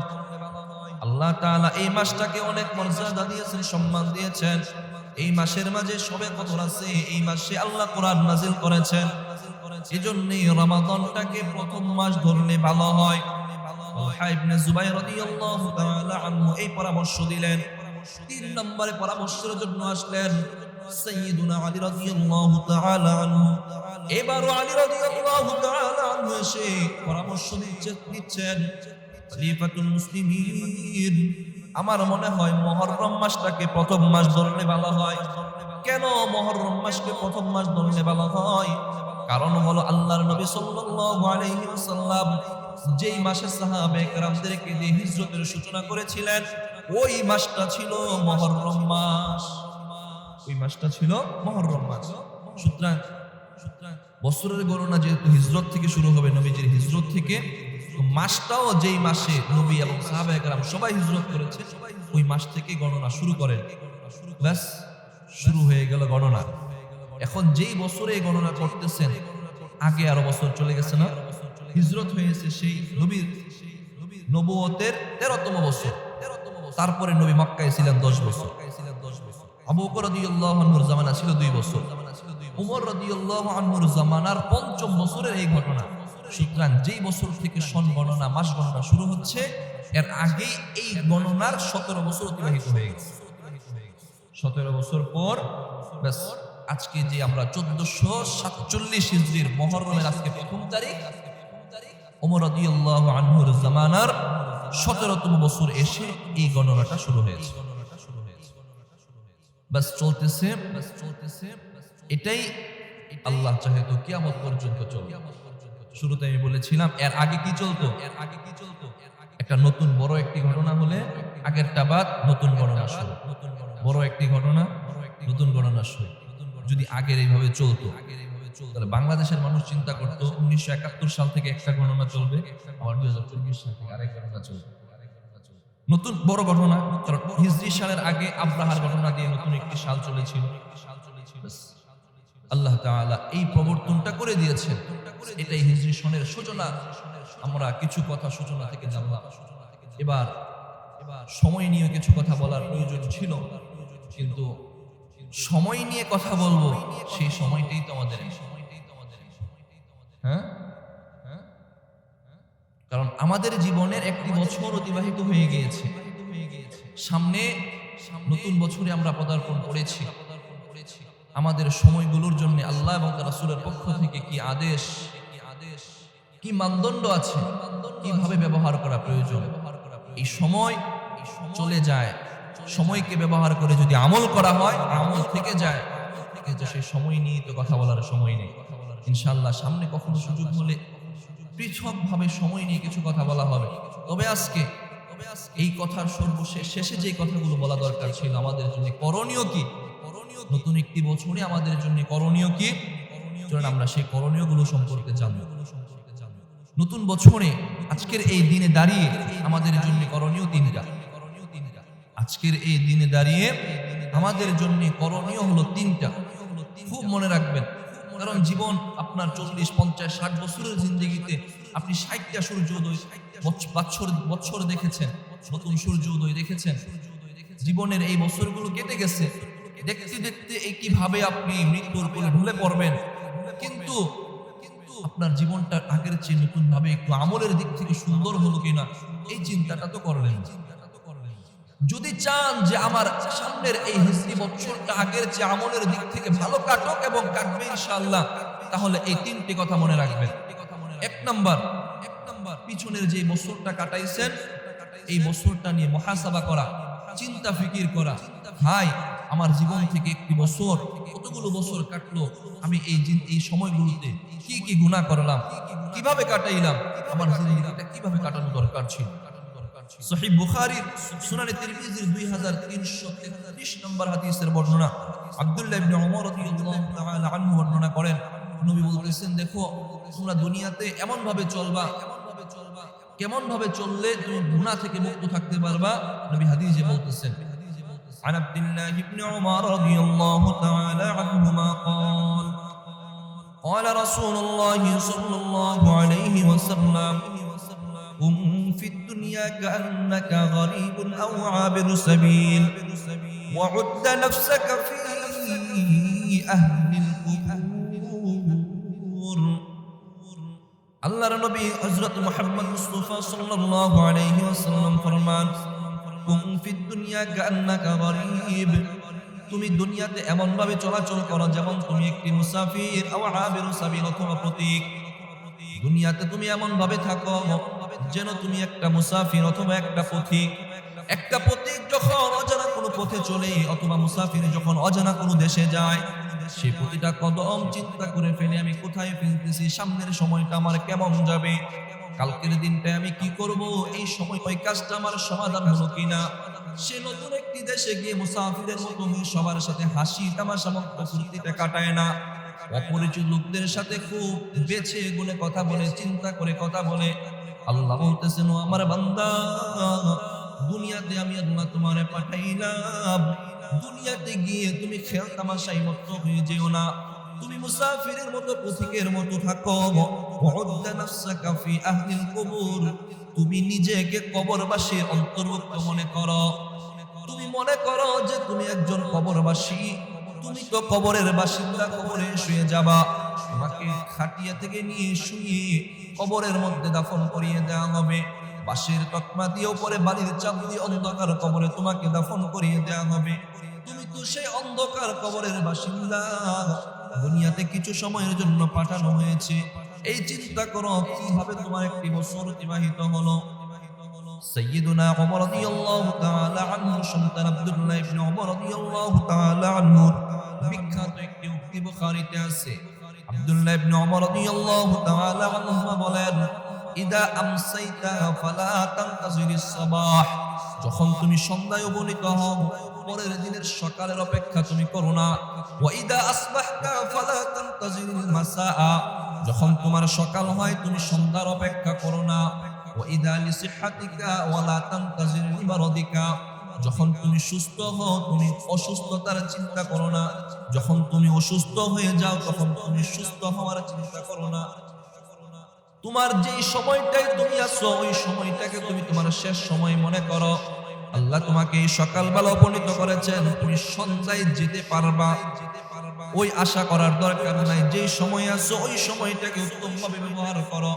আল্লাহ তাআলা এই মাসটাকে অনেক মর্যাদা দিয়েছেন, সম্মান দিয়েছেন। এই মাসের মাঝে শবে কদর আছে, এই মাসে আল্লাহ কোরআন নাযিল করেছেন। এজন্যই রমাদানটাকে প্রথম মাস ধরলে ভালো হয়। তালহা ইবনে জুবাইর রাদিয়াল্লাহু তাআলা আনহু এই পরামর্শ দিলেন। 3 নম্বরে পরামর্শের জন্য আসলেন সাইয়্যিদুনা আলী রাদিয়াল্লাহু তাআলা আনহু। এবারও আলী রাদিয়াল্লাহু তাআলা আনহু এসে পরামর্শ দিচ্ছেন, খলিফাতুল মুসলিমিন আমার মনে হয় মুহররম মাসটাকে প্রথম মাস ধরলে ভালো হয়। কেন মুহররম মাসকে প্রথম মাস ধরলে ভালো হয়? কারণ হলো আল্লাহর নবী সাল্লাল্লাহু আলাইহি ওয়াসাল্লাম যেই মাসে সাহাবায়ে কেরামদেরকে দিয়ে হিজরতের সূচনা করেছিলেন ওই মাসটা ছিল মুহররম মাস। ওই মাসটা ছিল মুহররম মাস। সুতরাং বছরের গণনা যেহেতু হিজরত থেকে শুরু হবে, নবীজির হিজরত থেকে, তো মাসটাও যেই মাসে নবী এবং সাহাবায়ে কেরাম সবাই হিজরত করেছে ওই মাস থেকে গণনা শুরু করেন। ব্যাস শুরু হয়ে গেল গণনা। এখন যেই বছরে গণনা করতেছেন আগে আরো বছর চলে গেছে না? হিজরত হয়েছে সেই নবীর নবুয়তের 13তম বছর। তারপরে নবী মক্কায় ছিলেন 10 বছর। আবু বকর রাদিয়াল্লাহু আনহুর জামানা ছিল 2 বছর। উমর রাদিয়াল্লাহু আনহুর জামানার 5ম বছরের এই ঘটনা। সুতরাং যেই বছর থেকে সন গণনা, মাস গণনা শুরু হচ্ছে এর আগেই এই গণনার 17 বছর অতিবাহিত হয়ে গেছে। 17 বছর পর ব্যাস আজকে যে আমরা 1447 হিজরির মুহররমের আজকে প্রথম তারিখ, ওমর রাদিয়াল্লাহু আনহুর জামানার 17তম বছর এসে এই গণনাটা শুরু হয়েছে। বাস চলতেছে। এটাই আল্লাহ চাহে তো কিয়ামত পর্যন্ত চলবে। শুরুতে আমি বলেছিলাম এর আগে কি চলতো? একটা নতুন বড় একটি ঘটনা হলে আগেরটা বাদ নতুন গণনা শুরু। বড় একটি ঘটনা নতুন গণনা শুরু। যদি আগের এইভাবে চলতো তাহলে বাংলাদেশের মানুষ চিন্তা করতো 1971 সাল থেকে একটা গণনা চলবে, আবার 2024 সাল থেকে আরেক গণনা চলবে। নতুন বড় ঘটনা, কারণ হিজরি সালের আগে আব্রাহার ঘটনা দিয়ে নতুন একটি সাল চলেছিল। আল্লাহ তাআলা এই প্রবর্তনটা করে দিয়েছেন, এটাই হিজরি সনের সূচনা। আমরা কিছু কথা সূচনা থেকে জানলাম। এবার সময় নিয়ে কিছু কথা বলার প্রয়োজন ছিল, কিন্তু সময় নিয়ে কথা বলবো সেই সময়টাই তো আমাদের, হ্যাঁ, কারণ আমাদের জীবনের একটি বছর অতিবাহিত হয়ে গিয়েছে, সামনে নতুন বছরে আমরা পদার্পণ করেছি। আমাদের সময়গুলোর জন্য আল্লাহ এবং তার রাসূলের পক্ষ থেকে কি আদেশ, কি মানদণ্ড আছে, কিভাবে ব্যবহার করা প্রয়োজন। এই সময় চলে যায়, সময়কে ব্যবহার করে যদি আমল করা হয় আমল থেকে যায়, কিন্তু সেই সময় নিয়ে তো কথা বলার সময় নেই। ইনশাআল্লাহ সামনে কখনো সুযোগ হলে পৃথকভাবে সময় নিয়ে কিছু কথা বলা হবে। তবে আজকে এই কথার সর্বশেষ শেষে যে কথাগুলো বলা দরকার ছিল, আমাদের জন্য করণীয় কি, নতুন একটি বছরে আমাদের জন্য করণীয় কি, চলুন আমরা সেই করণীয়গুলো সম্পর্কে জানব। নতুন বছরে আজকের এই দিনে দাঁড়িয়ে আমাদের জন্য করণীয় তিনটা। আজকের এই দিনে দাঁড়িয়ে আমাদের জন্য করণীয় হলো তিনটা। খুব মনে রাখবেন, কারণ জীবন আপনার 40, 50, 60 বছরের জিন্দেগিতে আপনি 60টা সূর্যোদয় বছর দেখেছেন, নতুন সূর্যোদয় দেখেছেন। জীবনের এই বছরগুলো কেটে গেছে, দেখতে দেখতে এই কিভাবে আপনি মৃত্যুর কোলে ঢলে পড়বেন। কিন্তু আপনার জীবনটা আগের চেয়ে নতুন ভাবে একটু আমলের দিক থেকে সুন্দর হলো কিনা এই চিন্তাটা তো করলেন। যদি চান যে আমার সামনের এই হিজরি বছরটা আগের চেয়ে আমলের দিক থেকে ভালো কাটুক এবং কাটবে ইনশাআল্লাহ, তাহলে এই তিনটি কথা মনে রাখবেন। এক নাম্বার, পিছনের যে বছরটা কাটাইছেন এই বছরটা নিয়ে মুহাসাবা করা, চিন্তা ফিকির করা। ভাই, আমার জীবন থেকে একটি বছর, কতগুলো বছর কাটলো, আমি এই সময়গুলোতে কি কি গুনাহ করলাম, কিভাবে কাটাইলাম, আমার জিন্দেগিটা কিভাবে কাটানো দরকার ছিল। সহিহ বুখারীর সুনানে তিরমিজির 2333 নম্বর হাদিসের বর্ণনা, আব্দুল্লাহ ইবনে ওমর রাদিয়াল্লাহু তাআলা আনহু বর্ণনা করেন, নবী বলতেছেন, দেখো তোমরা দুনিয়াতে এমন ভাবে চলবা, কেমন ভাবে চললে তুমি গুনাহ থেকে মুক্ত থাকতে পারবা। নবী হাদিসে বলতেছেন, عن عبد الله بن عمر رضي الله تعالى عنهما قال قال رسول الله صلى الله عليه وسلم قم في الدنيا كأنك غريب أو عابر سبيل وعد نفسك في أهل القبور। আল্লাহর নবী হযরত মুহাম্মদ মুস্তাফা সাল্লাল্লাহু আলাইহি ওয়াসাল্লাম ফরমান, কুম ফিদ দুনিয়া কান্নাকা গরীব, তুমি দুনিয়াতে এমন ভাবে চলাচল করো যেমন তুমি একটি মুসাফির, আও আবিরু সাবিল, অথবা পথিক। দুনিয়াতে তুমি এমন ভাবে থাকো যেন তুমি একটা মুসাফির অথবা একটা পথিক। একটা পথিক যখন অজানা কোনো পথে চলে, অথবা মুসাফির যখন অজানা কোনো দেশে যায়, সে প্রতিটা কদম চিন্তা করে ফেলে, আমি কোথায় ফেলতেছি, সামনের সময়টা আমার কেমন যাবে, কালকের দিনটা আমি কি করব, এই সময় ওই কাজটা আমার সমাধান হলো কিনা। সে নতুন একটি দেশে গিয়ে মুসাফিরের মতো হয়ে সবার সাথে হাসি তামাশা মতো ফুর্তিতে কাটায় না, অপরিচিত লোকদের সাথে খুব বেছে গুনে কথা বলে, চিন্তা করে কথা বলে। আল্লাহ বলতেছেন, ও আমার বান্দা, দুনিয়াতে আমি আল্লাহ তোমারে পাঠাইলাম, দুনিয়াতে গিয়ে তুমি খেল তামাশাই মতো হয়ে যেও না, তুমি মুসাফিরের মতো পথিকের মতো থাকো। ওয়াউদ্দা নাফসাকা ফি আহলিল কুবুর, তুমি নিজেকে কবরবাসীর অন্তর্ভুক্ত মনে করো। তুমি মনে করো যে তুমি একজন কবরবাসী, তুমি তো কবরের বাসিন্দা, কবরে শুয়ে যাবা, তোমাকে খাটিয়া থেকে নিয়ে শুয়ে কবরের মধ্যে দাফন করিয়ে দেওয়া হবে, বাঁশের তকমা দিয়ে উপরে বালির চাপ দিয়ে অন্ধকার কবরে তোমাকে দাফন করিয়ে দেওয়া হবে। তুমি তো সেই অন্ধকার কবরের বাসিন্দা, দুনিয়াতে কিছু সময়ের জন্য পাঠানো হয়েছে। এই চিন্তা করো কিভাবে তোমার একটি বছর অতিবাহিত হলো। সাইয়্যিদুনা ওমর রাদিয়াল্লাহু তাআলা আনহু সন্তান আব্দুল্লাহ ইবনে ওমর রাদিয়াল্লাহু তাআলা আনহু বিখ্যাত একটি উক্তি বুখারীতে আছে। আব্দুল্লাহ ইবনে ওমর রাদিয়াল্লাহু তাআলা আনহু বলেন, ইদা আমসাইতা ফালা তানতাজিরিস সাবাহ, যখন তুমি সন্ধ্যায় উপনীত হও পরের দিনের সকালের অপেক্ষা তুমি করো না। ওয়া ইদা আসবাহতা ফালা তানতাজিরিল মাসাআ, যখন তোমার সকাল হয় তুমি সন্ধ্যার অপেক্ষা করো না। ওয়া ইদা লিসিহহাতিকা ওয়ালা তানতাজিরিল লিমারাদিকা, যখন তুমি সুস্থ হও তুমি অসুস্থতার চিন্তা করো না। যখন তুমি অসুস্থ হয়ে যাও তখন তুমি সুস্থ হওয়ার চিন্তা করো না। তোমার যেই সময়টাই তুমি আছো ওই সময়টাকে তুমি তোমার শেষ সময় মনে করো। আল্লাহ তোমাকে এই সকালবেলা উপনীত করেছেন, তুমি সন্ধ্যায় যেতে পারবা ওই আশা করার দরকার নাই। যেই সময় আছো ওই সময়টাকে উত্তমভাবে ব্যবহার করো।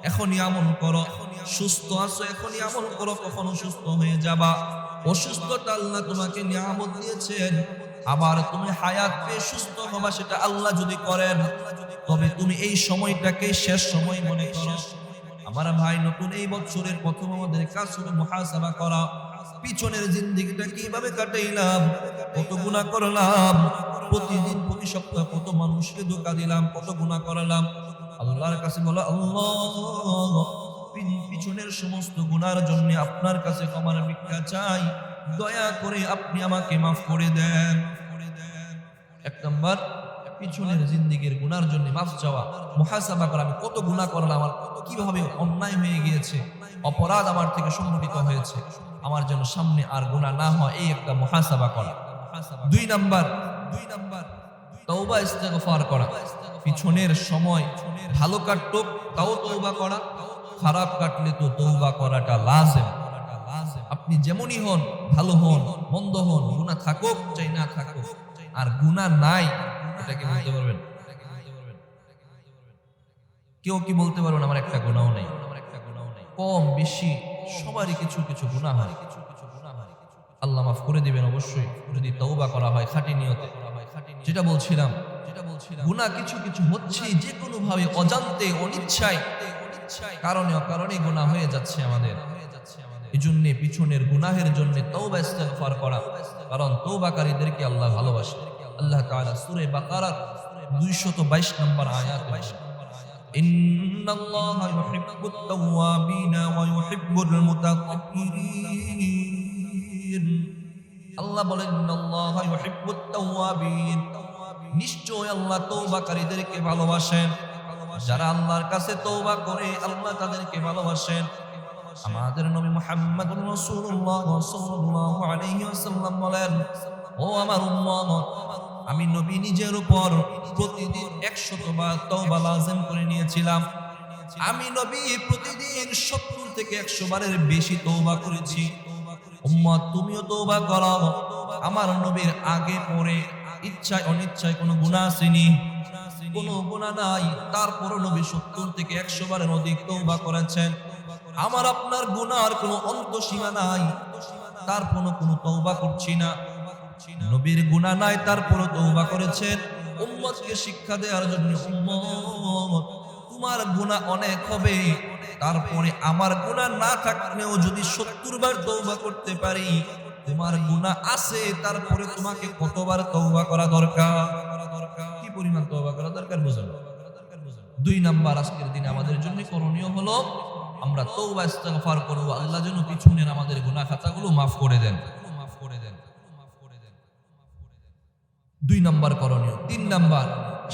এখনই আমল করো। সুস্থ আছো এখনই আমল করো, কখনো সুস্থ হয়ে যাবা। অসুস্থতা আল্লাহ তোমাকে নিয়ামত দিয়েছেন, আবার তুমি হায়াত পেয়ে সুস্থ হবা সেটা আল্লাহ যদি করেন, তবে তুমি এই সময়টাকে শেষ সময় মনে করো। আমার ভাই, নতুন এই বছরের প্রথম আমাদের কাজ হলো মুহাসাবা করা। পিছনের জিন্দেগিটা কিভাবে কাটাইলাম, কত গুনাহ করলাম, প্রতিদিন প্রতি সপ্তাহ কত মানুষকে ধোঁকা দিলাম, কত গুনাহ করলাম। আল্লাহর কাছে বলো, আল্লাহ পিছনের সমস্ত গুনার জন্য আপনার কাছে ক্ষমার ভিক্ষা চাই, দয়া করে আপনি আমাকে মাফ করে দেন। এক নম্বর, পিছনের জিন্দেগির গুনার জন্য মাফ চাওয়া, মুহাসাবা করা। আমি কত গুনাহ করলাম, আমার কিভাবে অন্যায় হয়ে গিয়েছে, অপরাধ আমার থেকে সংঘটিত হয়েছে, আমার যেন সামনে আর গুনাহ না হয়, এই একটা মুহাসাবা করা। দুই নাম্বার তওবা ইস্তেগফার করা। পিছনের সময় ভালো কাটুক তাও তওবা করা, খারাপ কাটলে তো তওবা করাটা লাজিম। আপনি যেমনই হন, ভালো হন মন্দ হন, গুনাহ থাকুক চাই না থাকুক, আর গুনাহ নাই এটাকে বলতে পারবেন? কেউ কি বলতে পারবেন আমার একটা গুনাহ নেই? কম বেশি সবারই কিছু কিছু গুনাহ হয়। আল্লাহ মাফ করে দিবেন অবশ্যই যদি তওবা করা হয় খাঁটি নিয়তে। যেটা বলছিলাম গুনাহ কিছু কিছু হচ্ছে যে কোনো ভাবে, অজান্তে অনিচ্ছায়, কারণে অকারণে গুনাহ হয়ে যাচ্ছে আমাদের। এজন্য পিছনের গুনাহের জন্য তওবা ইস্তেগফার করা, কারণ তওবাকারীদেরকে আল্লাহ ভালোবাসে। আল্লাহ তাআলা সূরা বাকারার 222 নম্বর আয়াতে বলেন, ইন্নাল্লাহা ইউহিব্বুত তাওয়াবিনা ওয়া ইউহিব্বুল মুতাতাহহিরিন। আল্লাহ বলেন, ইন্নাল্লাহা ইউহিব্বুত তাওয়াবিন, নিশ্চয় আল্লাহ তওবাকারীদেরকে ভালোবাসেন। যারা আল্লাহর কাছে তওবা করে আল্লাহ তাদেরকে ভালোবাসেন। আমাদের নবী মুহাম্মদুর রাসূলুল্লাহ সাল্লাল্লাহু আলাইহি ওয়াসাল্লাম বলেন, ও আমার উম্মত, আমি নবী নিজের উপর প্রতিদিন 100 বার তওবা লাজিম করে নিয়েছিলাম। আমি নবী প্রতিদিন 70 থেকে 100 বারের বেশি তওবা করেছি। উম্মত, তুমিও তওবা করো। আমার নবীর আগে পরে ইচ্ছায় অনিচ্ছায় কোনো গুনাহ আসেনি, কোনো গুনাহ নাই, তারপরও নবী 70 থেকে 100 বারের অধিক তওবা করেছেন। আমার আপনার গুনার কোনো অন্তসীমা নাই, তারপরও কোনো তওবা করছি না। নবীর গুনাহ নাই তারপরও তওবা করেছেন উম্মতকে শিক্ষা দেওয়ার জন্য। উম্মত, তোমার গুনাহ অনেক হবে, তারপরে আমার গুনাহ না থাকলেও যদি 70 বার তওবা করতে পারি, তোমার গুনাহ আছে তারপরে তোমাকে কতবার তওবা করা দরকার, কি পরিমাণ তওবা করা দরকার বুঝুন। 2 নাম্বার, আজকের দিনে আমাদের জন্য করণীয় হলো আমরা তওবা ইস্তেগফার করব, আল্লাহ যেন পিছনের আমাদের গুনাহ খাতাগুলো মাফ করে দেন। 2 নাম্বার করণীয়। 3 নাম্বার,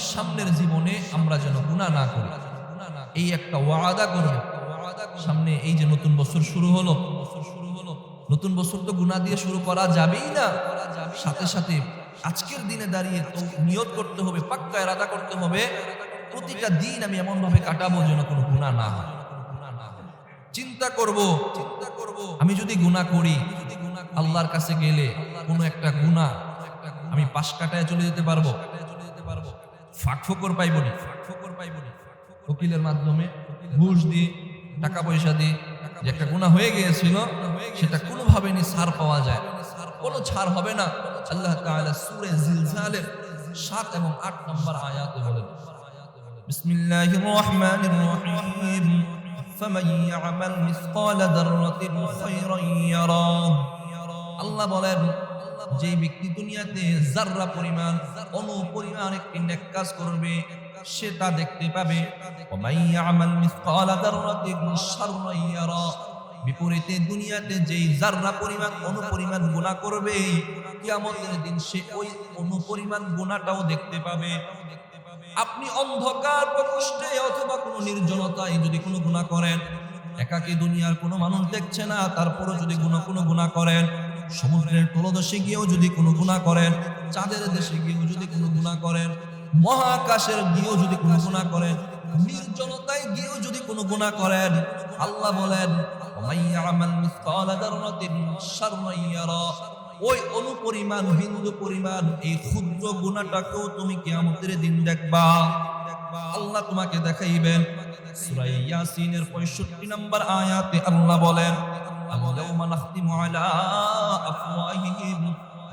সামনের জীবনে আমরা যেন গুনাহ না করি, এই একটা ওয়াদা করব। সামনে এই যে নতুন বছর শুরু হলো, নতুন বছর তো গুনাহ দিয়ে শুরু করা যাবেই না, সাথে সাথে আজকের দিনে দাঁড়িয়ে তো নিয়ত করতে হবে, পাক্কা ইরাদা করতে হবে, প্রতিটা দিন আমি এমন ভাবে কাটাবো যেন কোনো গুনাহ না হয়। চিন্তা করব আমি যদি গুনাহ করি, আল্লাহর কাছে গেলে কোনো একটা গুনাহ আমি পাশ কাটায় চলে যেতে পারবো, ফাঁকফোকর পাইবনি, উকিলের মাধ্যমে ঘুষ দিয়ে টাকা পয়সা দিয়ে যে একটা গুনাহ হয়ে গিয়েছিল সেটা কোনোভাবে নি ছাড় পাওয়া যায়, কোনো ছাড় হবে না। আল্লাহ তাআলা সূরা জিলজালের 7 এবং 8 নম্বর আয়াতে বলেন, বিসমিল্লাহির রহমানির রহিম, ফামান ইয়ামাল মিসকালা যাররাতিন খায়রান ইয়ারাহ। আল্লাহ বলেন, যে ব্যক্তি দুনিয়াতে যাররা পরিমাণ, অণু পরিমাণ একটি নেক কাজ করবে সে তা দেখতে পাবে। ওয়া মান ইয়ামাল মিসকালা যাররাতিন শাররান ইয়ারাহ। বিপরীতে দুনিয়াতে যেই যাররা পরিমাণ অনুপরিমাণ গুনাহ করবে, কিয়ামতের দিন সে ওই অনুপরিমাণ গুনাহটাও দেখতে পাবে। আপনি অন্ধকার প্রকোষ্ঠে অথবা কোনো নির্জনতায় যদি কোনো গুনাহ করেন, একাকী দুনিয়ার কোনো মানুষ দেখছে না, তারপরও যদি কোনো গুনাহ করেন, সমুদ্রের তলদেশে গিয়েও যদি কোনো গুনাহ করেন, চাঁদের দেশে গিয়েও যদি কোনো গুনাহ করেন, মহাকাশের গিয়েও যদি কোনো গুনাহ করেন, নির্জনতায় গিয়েও যদি কোনো গুনাহ করেন, আল্লাহ বলেন ওমাই ইয়ামাল মিসকালা যাররাতিন শাররান ইয়ারা, ওই অনুপরিমাণ বিন্দু পরিমাণ এই ক্ষুদ্র গুনাহটাকেও তুমি কিয়ামতের দিন দেখবা, আল্লাহ তোমাকে দেখাইবেন। সূরা ইয়াসিনের 65 নম্বর আয়াতে আল্লাহ বলেন আল-ইয়াওমা নাখতিমু আলা আফওয়াহিহিম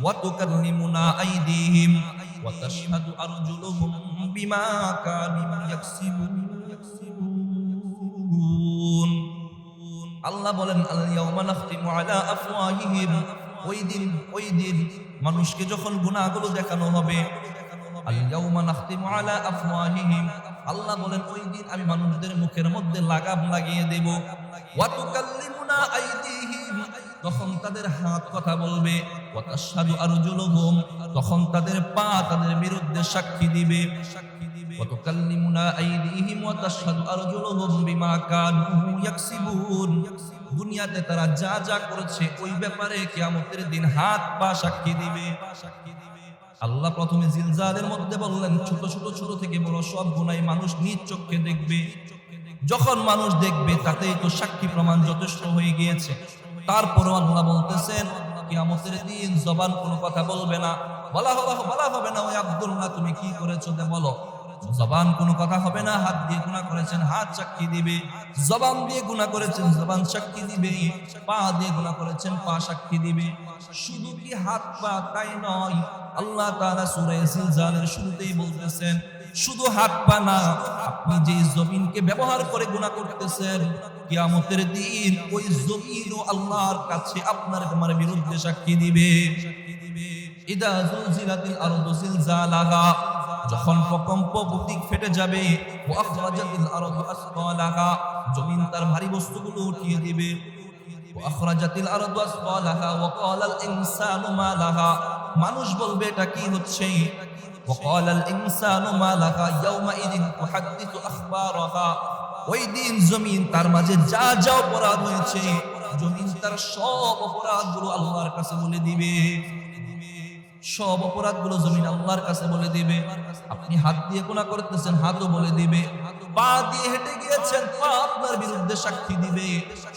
ওয়া তুকাল্লিমুনা আইদিহিম ওয়া তাশহাদু আরজুলুহুম বিমা কানু ইয়াকসিবুন। আল্লাহ বলেন আল-ইয়াওমা নাখতিমু আলা আফওয়াহিহিম, ওই দিন মানুষকে যখন গুনাহগুলো দেখানো হবে, আল-ইয়াওমা নাখতিমু আলা আফওয়াহিহিম, আল্লাহ বলেন ওই দিন আমি মানুষদের মুখের মধ্যে লাগাম লাগিয়ে দেব। ওয়া তুকাল্লিমুনা আইদিহিম, তখন তাদের হাত কথা বলবে। ওয়া তাশহাদু আরজুলুহুম, তখন তাদের পা তাদের বিরুদ্ধে সাক্ষী দিবে। ওয়া তুকাল্লিমুনা আইদিহিম ওয়া তাশহাদু আরজুলুহুম বিমা কানু ইয়াকসিবুন, দুনিয়াতে তারা যা যা করেছে ওই ব্যাপারে কিয়ামতের দিন হাত পা সাক্ষী দিবে। আল্লাহ প্রথমে জিলজালের মধ্যে বললেন ছোট থেকে বড় সব গুনাহ মানুষ নিজ চোখে দেখবে। যখন মানুষ দেখবে তাতেই তো সাক্ষী প্রমাণ যথেষ্ট হয়ে গিয়েছে। তারপরও আল্লাহ বলতেছেন কিয়ামতের দিন জবান কোনো কথা বলবে না, বলা হবে না ওই আব্দুল্লাহ তুমি কি করেছো বলো। জবান কোনো কথা হবে না, হাত দিয়ে গুনাহ করেছেন হাত সাক্ষী দিবে, জবান দিয়ে গুনাহ করেছেন জবান সাক্ষী দিবে, পা দিয়ে গুনাহ করেছেন পা সাক্ষী দিবে। শুধু কি হাত পা তাই নয়, আল্লাহ তাআলা সূরা জিলজালের শুরুতেই বলতেছেন শুধু হাত পা না, আপনি যে জমিনকে ব্যবহার করে গুনাহ করতেছেন, কিয়ামতের দিন ওই জমিনও আল্লাহর কাছে আপনার তোমার বিরুদ্ধে সাক্ষী দিবে। ইদা যুলজিলাতিল আরদু জিলজালাহা, যখন প্রকম্প প্রতীক ফেটে যাবে, ওয়া আখরাজাতিল আরদু আসকালাহা, জমিন তার ভারী বস্তুগুলো উঠিয়ে দিবে। ওয়া আখরাজাতিল আরদু আসকালাহা ওয়া ক্বালাল ইনসানু মা লাহা, মানুষ বলবে এটা কি হচ্ছে। ওয়া ক্বালাল ইনসানু মা লাহা ইয়াওমাইদিন তুহাদ্দিসু আখবারাহা, ওই দিন জমিন তার মাঝে যা যা অপরাধ হয়েছে, জমিন তার সব অপরাধগুলো আল্লাহর কাছে বলে দিবে। সব অপরাধগুলো জমিন আল্লাহর কাছে বলে দিবে। আপনি হাত দিয়ে গুনাহ করতেছেন, হাতও বলে দিবে। পা দিয়ে হেঁটে গিয়েছেন, পা আপনার বিরুদ্ধে সাক্ষী দিবে।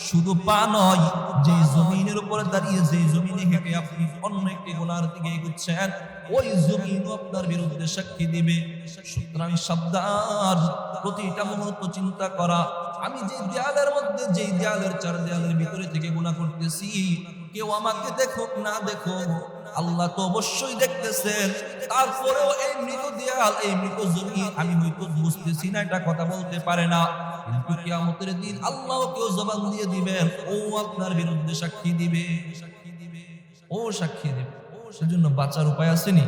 শুধু পা নয়, যে জমিনের উপরে দাঁড়িয়ে যে জমিনে হেঁটে আপনি অন্য একটি গুনার দিকে এগোচ্ছেন, ওই জমিনও আপনার বিরুদ্ধে সাক্ষী দিবে। সুতরাং সাবধান, প্রতিটা মুহূর্ত চিন্তা করা, আমি যে দেয়ালের মধ্যে, যেই দেয়ালের চার দেয়ালের ভিতরে থেকে গুনাহ করতেছি, কেউ আমাকে দেখুক না দেখুক, আল্লাহ তো অবশ্যই দেখতেছেন। তারপরেও এই মৃত দেয়াল, এই মৃত জমিন আমি হয়তো বুঝতেছি না, এটা কথা বলতে পারে না, কিন্তু কিয়ামতের দিন আল্লাহ কেউ জবান দিয়ে দিবেন, ও আপনার বিরুদ্ধে সাক্ষী দিবে, ও সাক্ষী দিবে। সেজন্য বাঁচার উপায় আসেনি,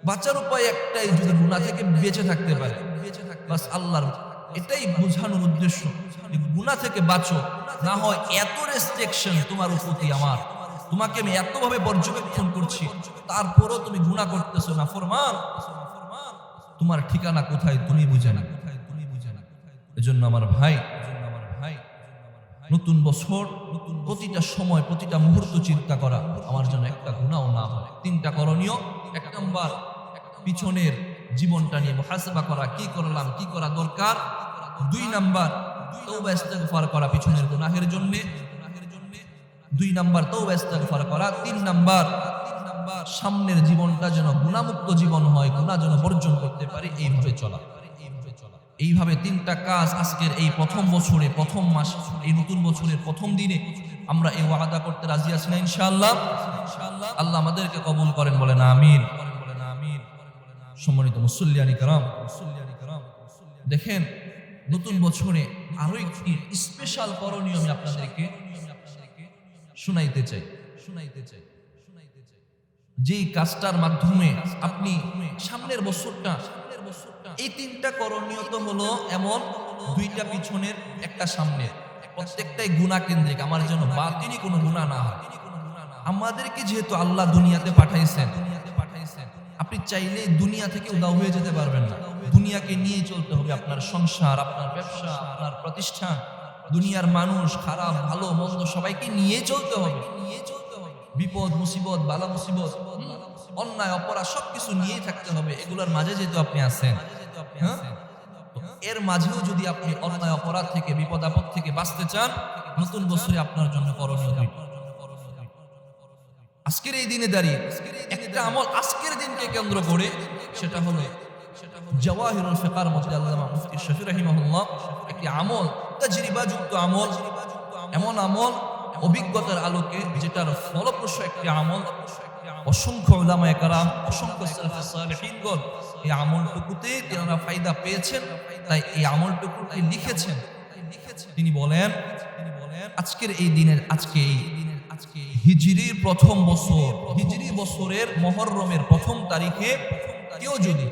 বাঁচার উপায় একটাই, যদি গুনাহ থেকে বেঁচে থাকতে পারে বাস। আল্লাহর এটাই বোঝানোর উদ্দেশ্য, গুনাহ থেকে বাঁচো। না হয় এত রেস্ট্রিকশন তোমার প্রতি আমার, তোমাকে আমি এতভাবে পর্যবেক্ষণ করছি, তারপরও তুমি গুনাহ করতেছো না ফরমান, তোমার ঠিকানা কোথায় তুমি বুঝে না। এজন্য আমার ভাই, নতুন বছর, প্রতিটা সময় প্রতিটা মুহূর্ত চিন্তা করা আমার জন্য একটা গুনাহ না হয়। তিনটা করণীয়: এক নাম্বার, পিছনের জীবনটা নিয়ে মুহাসাবা করা, কি করলাম, কি করা দরকার। দুই নাম্বার, তওবা ইস্তিগফার করা পিছনের গুনাহের জন্য। দুই নাম্বার, তওবা ইস্তিগফার করা। তিন নাম্বার, সামনের জীবনটা যেন গুনাহমুক্ত জীবন হয়, গুনাহ যেন বর্জন করতে পারি, এইভাবে চলা। এইভাবে তিনটা কাজ আজকের এই প্রথম বছরে, প্রথম মাস, এই নতুন বছরের প্রথম দিনে আমরা এই ওয়াদা করতে রাজি আছি না ইনশাআল্লাহ? আল্লাহ আমাদেরকে কবুল করেন, বলেন আমিন। সম্মানিত মুসল্লিয়ানি کرام, দেখেন নতুন বছরে আরো একটি স্পেশাল করণীয় আমি আপনাদেরকে শোনাইতে চাই। যেই কাজটার মাধ্যমে আপনি সামনের বছরটা, এই তিনটা করণীয় তো হলো এমন, দুইটা পিছনের একটা সামনের, প্রত্যেকটাই গুনাহ কেন্দ্রিক, আমার যেন বাতিনি কোনো গুনাহ না হয়। আমাদেরকে যেহেতু আল্লাহ দুনিয়াতে পাঠাইছেন, আপনি চাইলে দুনিয়া থেকে উধাও হয়ে যেতে পারবেন না। দুনিয়াকে নিয়ে চলতে হবে, আপনার সংসার, আপনার ব্যবসা, আপনার প্রতিষ্ঠান, দুনিয়ার মানুষ, খারাপ ভালো মন্দ সবাইকে নিয়ে চলতে হবে। বিপদ মুসিবত, বালা মুসিবত, অন্যায় অপরাধ সবকিছু নিয়েই থাকতে হবে। এগুলোর মাঝে যেহেতু আপনি আছেন, হ্যাঁ, তো এর মাঝেও যদি আপনি অন্যায় অপরাধ থেকে, বিপদ আপদ থেকে বাঁচতে চান, নতুন বছরে আপনার জন্য করণীয় দুইটা। আজকের এই দিনে দাঁড়িয়ে একটা আমল আজকের দিনকে কেন্দ্র করে, সেটা হলো জাওয়াহিরুল ফিকার মধ্যে আল্লামা মুফতি শফি রাহিমাহুল্লাহ একটি আমল, তাজরিবাযুক্ত আমল, এমন আমল অভিজ্ঞতার আলোকে যেটার ফলপ্রসূ একটি আমল। অসংখ্য উলামায়ে কেরাম, অসংখ্য সালাফে সালেহিনগণ এই আমলটুকুতে তেনারা ফায়দা পেয়েছেন, তাই এই আমলটুকুকে লিখেছেন। তিনি বলেন, আজকের এই দিনের আজকে হিজরির প্রথম বছর, হিজরি বছরের মুহররমের প্রথম তারিখে কেউ যদি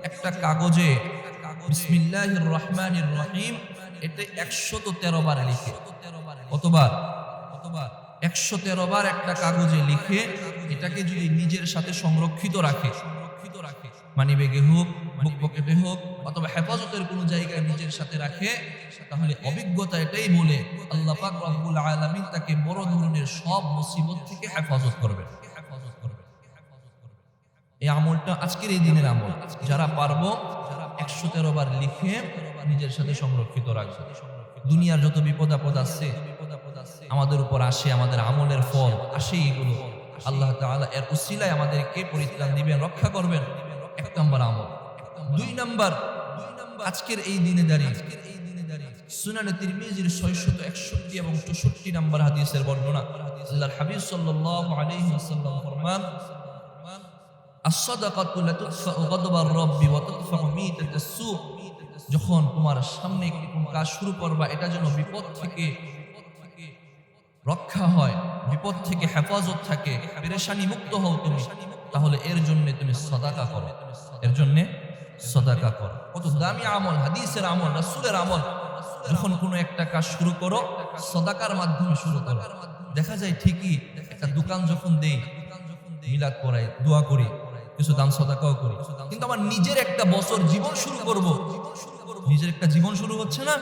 একটা কাগজে বিসমিল্লাহির রহমানির রহিম এটা 113 বার লিখে, কতবার? 113 বার একটা কাগজে লিখে এটাকে যদি নিজের সাথে সংরক্ষিত রাখে, মানি ব্যাগে হোক, বুক পকেটে হোক, অথবা হেফাজতের কোনো জায়গায় নিজের সাথে রাখে, তাহলে অভিজ্ঞতা এটাই বলে আল্লাহ পাক রব্বুল আলামিন তাকে বড় ধরনের সব মুসিবত থেকে হেফাজত করবেন। এই আমলটা আজকের এই দিনের আমল, যারা পারবো 113 বার লিখে নিজের সাথে সংরক্ষিত রাখবে। দুনিয়ার যত বিপদ আপদ আছে আমাদের উপর আসে, আমাদের আমলের ফল আসে, এগুলো আল্লাহ তাআলা এর উসিলায় আমাদেরকে পরিত্রাণ দিবেন, রক্ষা করবেন। 1 নম্বর আমল। 2 নম্বর, আজকের এই দিনে দাঁড়িয়ে সুনানে তিরমিজির 661 এবং 64 নম্বর হাদিসের বর্ণনা, আল্লাহর হাবিব সাল্লাল্লাহু আলাইহি ওয়াসাল্লাম ফরমান, আস-সাদাকাতু লাতুদফাউ গাদবার রাব্বি ওয়া তাদফাউ মিতাতাস সু। যখন তোমার সামনে একটি কোন কাজ শুরু করবা, এটা যেন বিপদ থেকে রক্ষা হয়, বিপদ থেকে হেফাজত থাকে, পেরেশানি মুক্ত হও তুমি, তাহলে এর জন্য তুমি সাদাকা করো, এর জন্য সাদাকা করো। কত দামি আমল, হাদিসের আমল, রাসূলের আমল। যখন কোনো একটা কাজ শুরু করো, সাদাকার মাধ্যমে শুরু করো। দেখা যায় ঠিকই একটা দোকান যখন দেই, মিলাদ পড়াই, দোয়া করি, কিছু দান সাদাকাও করি, কিন্তু আমার নিজের একটা বছর জীবন শুরু করব, নিজের একটা জীবন শুরু হচ্ছে না,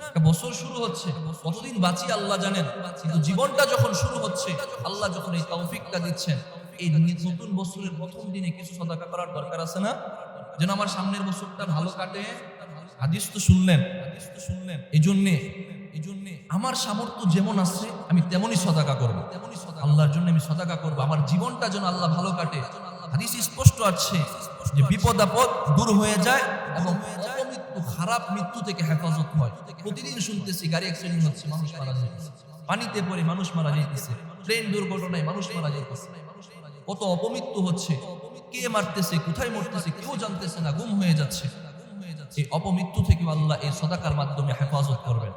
একটা বছর শুরু হচ্ছে, কতদিন বাঁচি আল্লাহ জানেন, কিন্তু জীবনটা যখন শুরু হচ্ছে, আল্লাহ যখন এই তৌফিকটা দিচ্ছেন, এই নতুন বছরের প্রথম দিনে কিছু সাদাকা করার দরকার আছে না, যেন আমার সামনের বছরটা ভালো কাটে। হাদিস তো শুনলেন, এই জন্যে আমার সামর্থ্য যেমন আছে আমি তেমনই সাদাকা করব, আল্লাহর জন্য আমি সাদাকা করব, আমার জীবনটা যেন আল্লাহ ভালো কাটে। হাদিস স্পষ্ট আছে যে বিপদ আপদ দূর হয়ে যায় এবং অপমৃত্যু, খারাপ মৃত্যু থেকে হেফাজত হয়। প্রতিদিন শুনতেছি গাড়ি অ্যাক্সিডেন্ট হচ্ছে, মানুষ মারা যাচ্ছে, পানিতে পড়ে মানুষ মারা যাইতেছে, ট্রেন দুর্ঘটনায় মানুষ মারা যাইতেছে, কত অপমৃত্যু হচ্ছে, কে মারতেছে, কোথায় মরতেছে কেউ জানতেছে না, গুম হয়ে যাচ্ছে। এই অপমৃত্যু থেকে আল্লাহ এই সাদাকার মাধ্যমে হেফাজত করবেন।